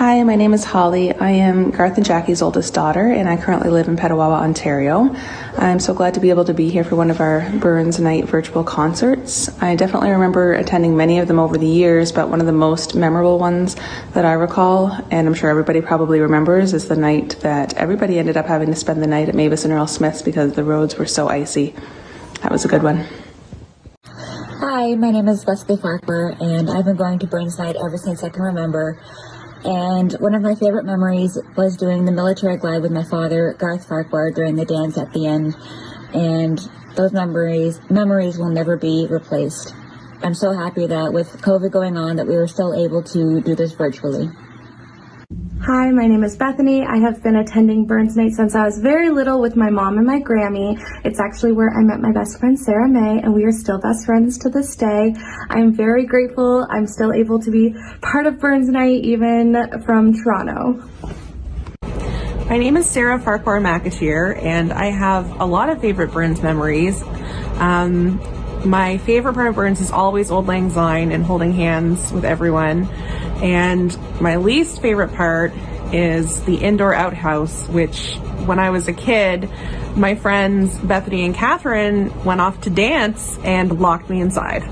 Hi, my name is Holly. I am Garth and Jackie's oldest daughter, and I currently live in Petawawa, Ontario. I'm so glad to be able to be here for one of our Burns Night virtual concerts. I definitely remember attending many of them over the years, but one of the most memorable ones that I recall, and I'm sure everybody probably remembers, is the night that everybody ended up having to spend the night at Mavis and Earl Smith's because the roads were so icy. That was a good one. Hi, my name is Leslie Farquhar, and I've been going to Burns Night ever since I can remember. And one of my favorite memories was doing the military glide with my father, Garth Farquhar, during the dance at the end. And those memories will never be replaced. I'm so happy that with COVID going on that we were still able to do this virtually. Hi, my name is Bethany. I have been attending Burns Night since I was very little with my mom and my Grammy. It's actually where I met my best friend Sarah May, and we are still best friends to this day. I'm very grateful I'm still able to be part of Burns Night, even from Toronto. My name is Sarah Farquhar McAteer, and I have a lot of favorite Burns memories. My favorite part of Burns is always Old Lang Syne and holding hands with everyone. And my least favorite part is the indoor outhouse, which when I was a kid, my friends Bethany and Catherine went off to dance and locked me inside.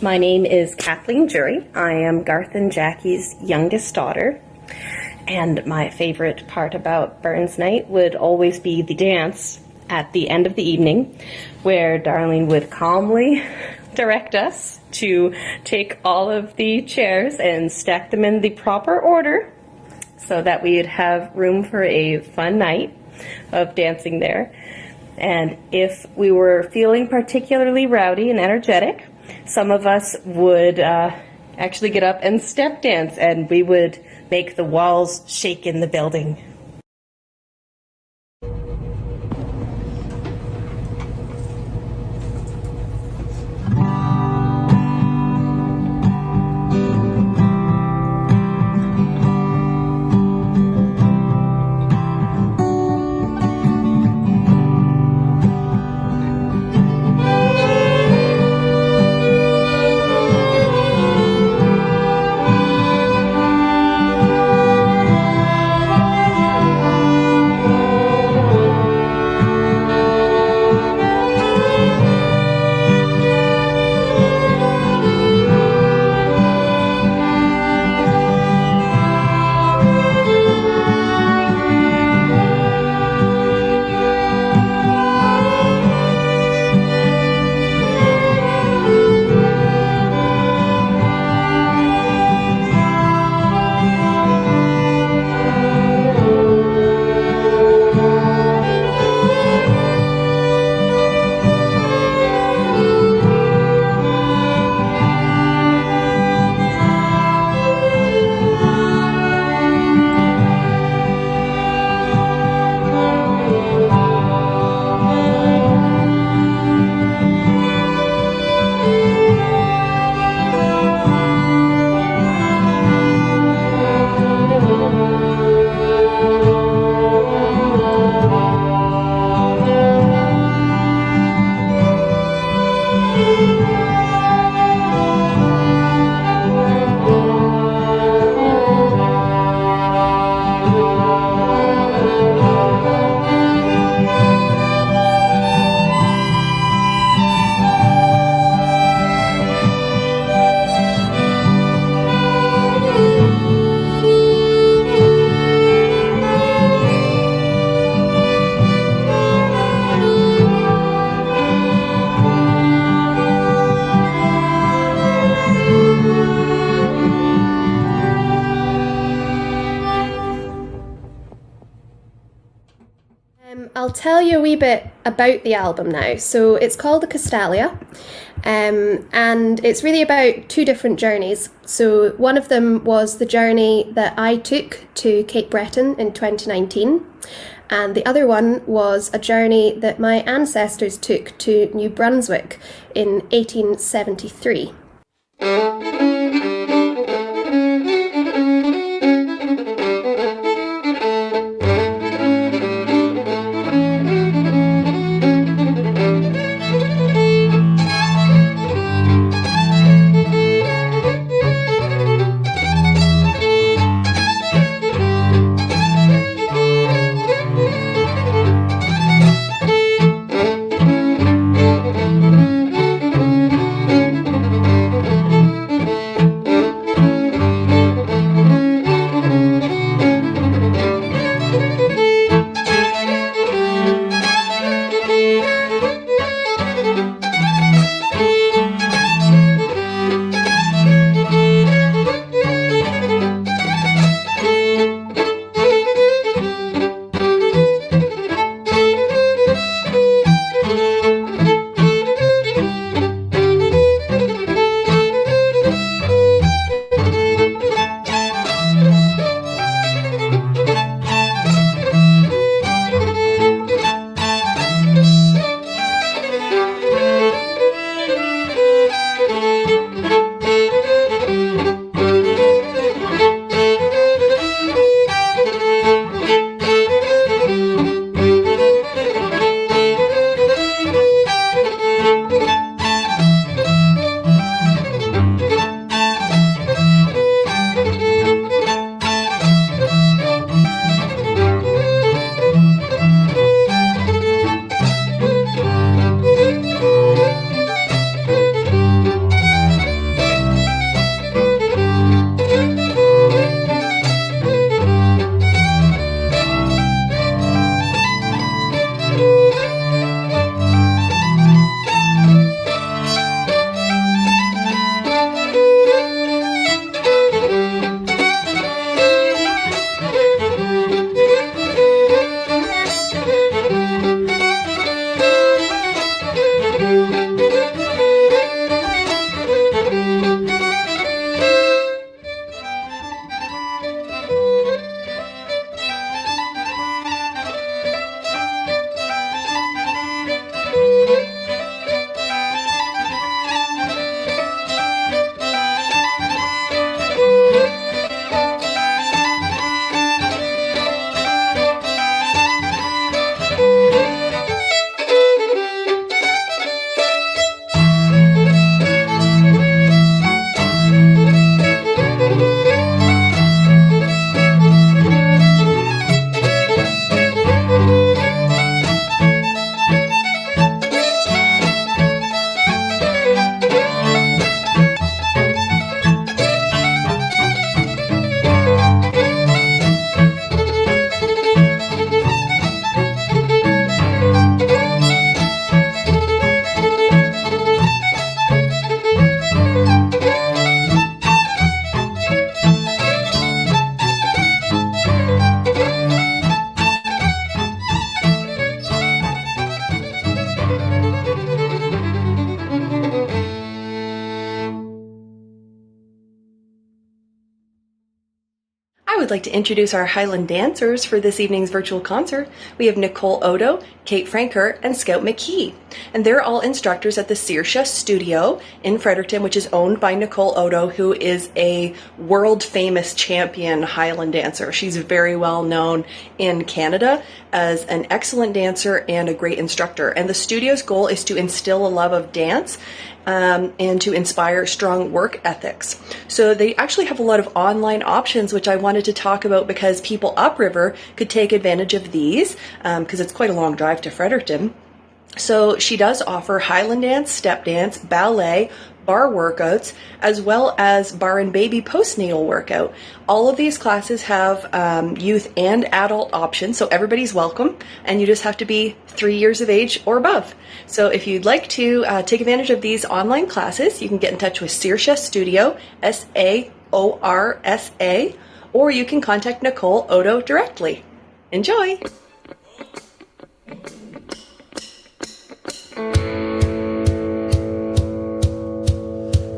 My name is Kathleen Jury. I am Garth and Jackie's youngest daughter. And my favorite part about Burns Night would always be the dance at the end of the evening, where Darlene would calmly direct us to take all of the chairs and stack them in the proper order so that we'd have room for a fun night of dancing there. And if we were feeling particularly rowdy and energetic, some of us would actually get up and step dance, and we would make the walls shake in the building. I'll tell you a wee bit about the album now. So it's called The Castalia, and it's really about two different journeys. So one of them was the journey that I took to Cape Breton in 2019, and the other one was a journey that my ancestors took to New Brunswick in 1873. I would like to introduce our Highland dancers for this evening's virtual concert. We have Nicole Odo, Kate Franker, and Scout McKee. And they're all instructors at the Saoirse Studio in Fredericton, which is owned by Nicole Odo, who is a world-famous champion Highland dancer. She's very well known in Canada as an excellent dancer and a great instructor. And the studio's goal is to instill a love of dance and to inspire strong work ethics. So they actually have a lot of online options, which I wanted to talk about because people upriver could take advantage of these because it's quite a long drive to Fredericton. So she does offer Highland dance, step dance, ballet, bar workouts, as well as bar and baby postnatal workout. All of these classes have youth and adult options, so everybody's welcome, and you just have to be 3 years of age or above. So if you'd like to take advantage of these online classes, you can get in touch with Saoirse Studio, SAORSA, or you can contact Nicole Odo directly. Enjoy!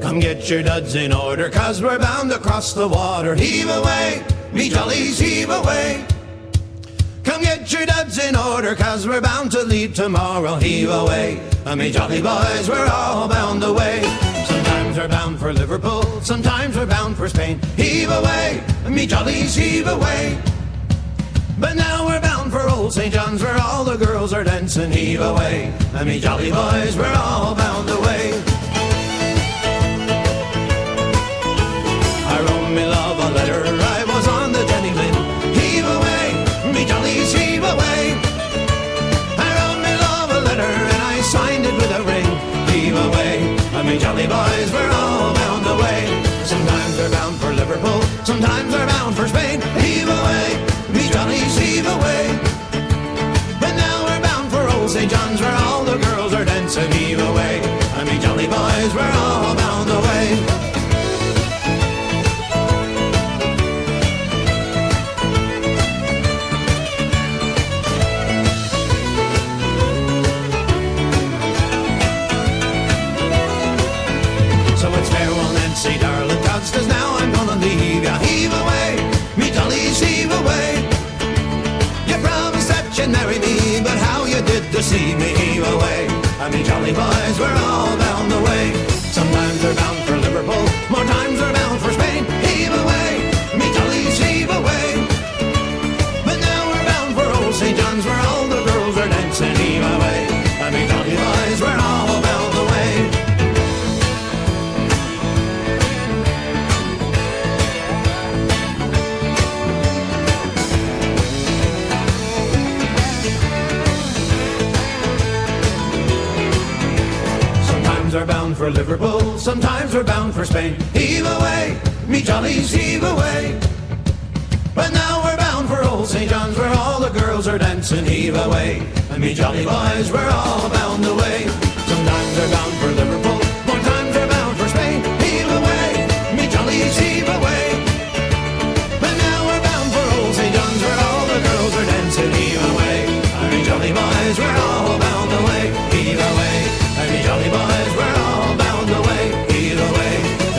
Come get your duds in order, 'cause we're bound to cross the water. Heave away, me jollies, heave away. Come get your duds in order, 'cause we're bound to leave tomorrow. Heave away, me jolly boys, we're all bound away. Sometimes we're bound for Liverpool, sometimes we're bound for Spain. Heave away, me jollies, heave away. But now we're bound for old St. John's, where all the girls are dancing. Heave away, me jolly boys, we're all bound away. I wrote me love a letter, I was on the Jenny Lynn. Heave away, me jollies, heave away. I wrote me love a letter and I signed it with a ring. Heave away, me jolly boys, we're all bound away. Sometimes we're bound for Liverpool, sometimes we're bound for Spain. Heave away, me jollies, heave away. But now we're bound for old St. John's, where all the girls are dancing. Heave away, me jolly boys, we're all bound away. Say, darling, God's does now I'm gonna leave ya. Heave away, me jollies, heave away. You promised that you'd marry me, but how you did deceive me. Heave away, me jolly boys, we're all bound away. Sometimes we're bound for Liverpool, more times we're bound for Spain. Heave away, me jollies, heave away. But now we're bound for old St. John's, where all the girls are dancing. Heave away, me jolly boys, we're all bound away. Sometimes we're bound for Liverpool, sometimes we're bound for Spain. Heave away, me jollies, heave away. But now we're bound for old St. John's, where all the girls are dancing. Heave away, me jolly boys, we're all bound away. Sometimes we're bound for Liverpool, more times we're bound for Spain. Heave away, me jollies, heave away. But now we're bound for old St. John's, where all the girls are dancing. Heave away, me jolly boys, we're all bound away. Heave away, me jolly boys, we're all bound away. Heave away,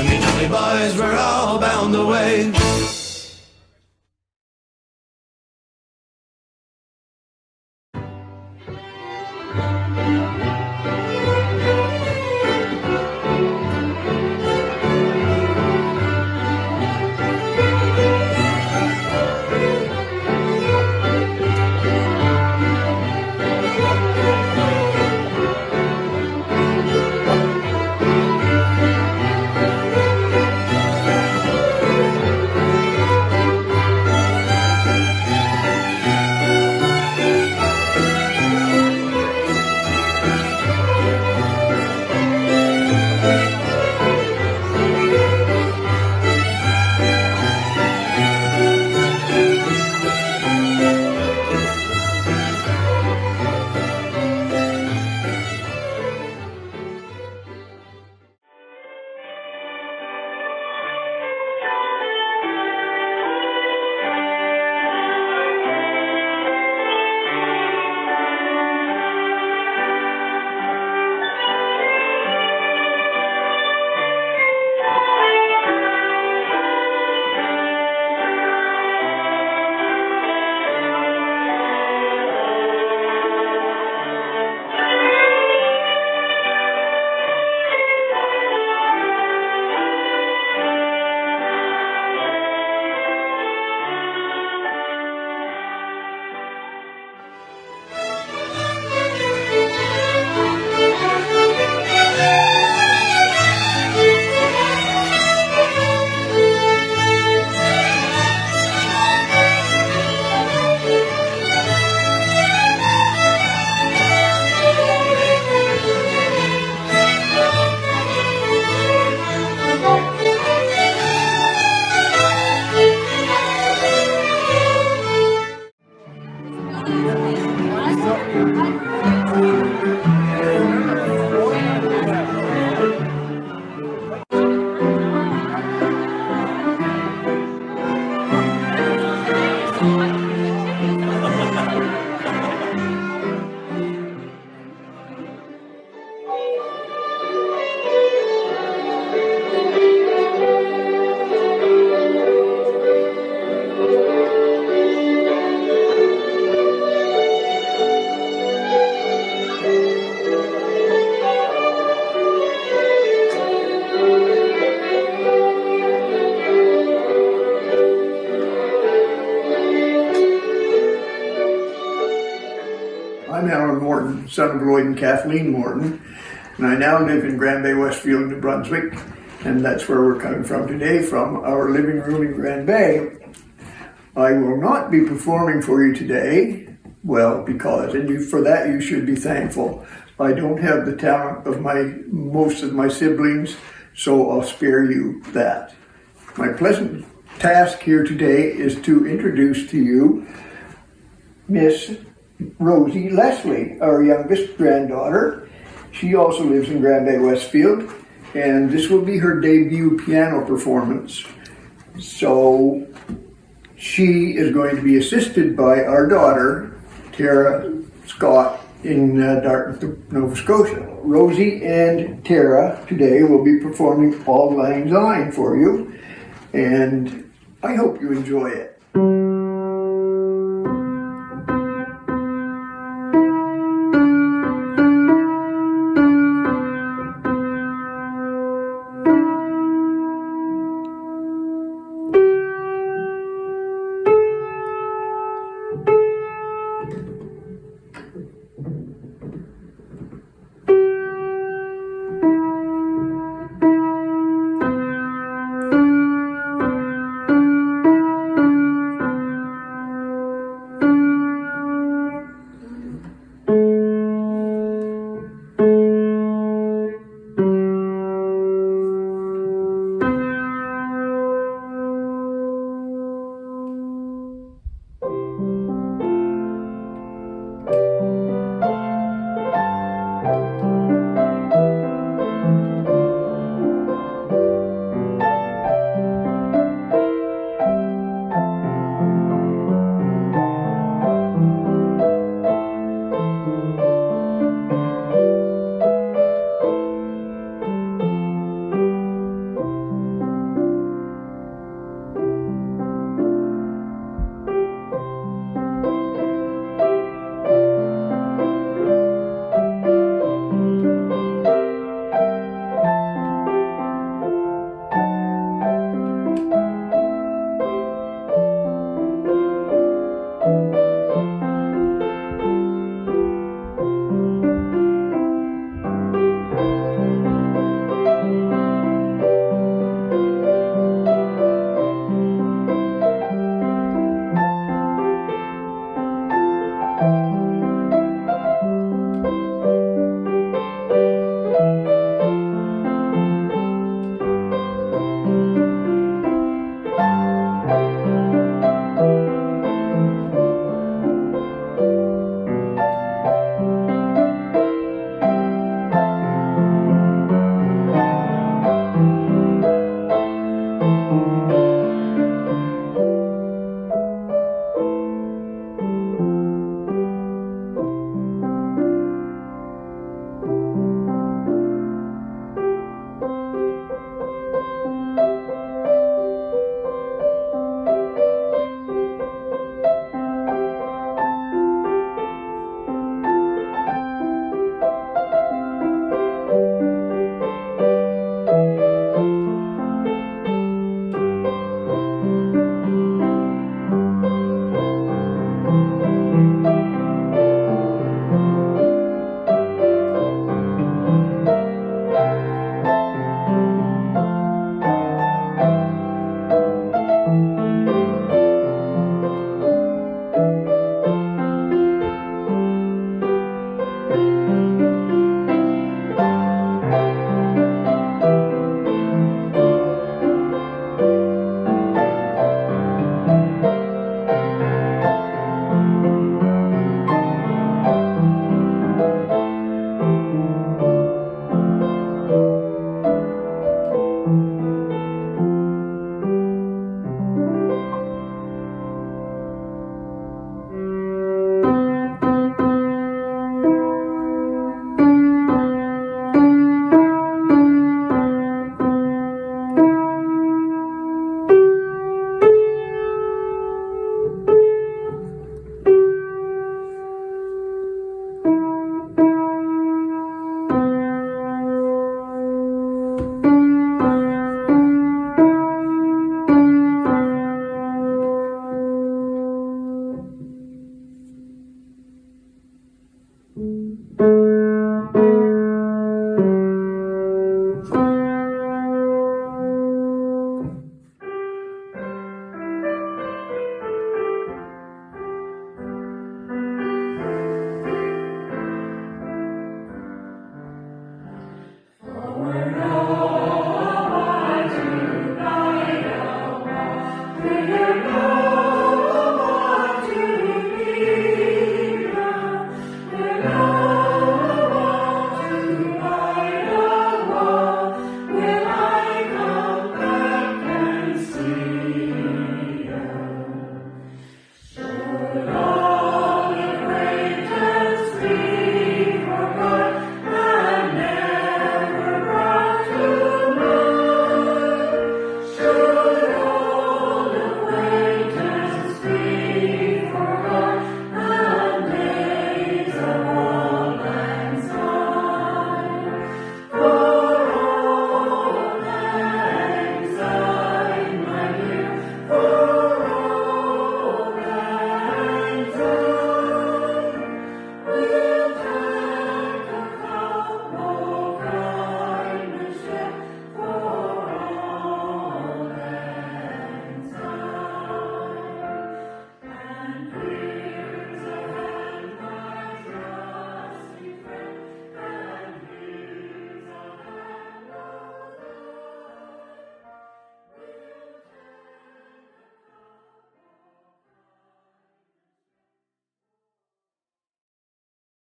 me jolly boys, we're all bound away. Morton, son of Lloyd and Kathleen Morton, and I now live in Grand Bay, Westfield, New Brunswick, and that's where we're coming from today, from our living room in Grand Bay. I will not be performing for you today, well, because, and for that you should be thankful, I don't have the talent of most of my siblings, so I'll spare you that. My pleasant task here today is to introduce to you Miss Rosie Leslie, our youngest granddaughter. She also lives in Grand Bay, Westfield, and this will be her debut piano performance. So she is going to be assisted by our daughter, Tara Scott, in Dartmouth, Nova Scotia. Rosie and Tara today will be performing Auld Lang Syne for you, and I hope you enjoy it.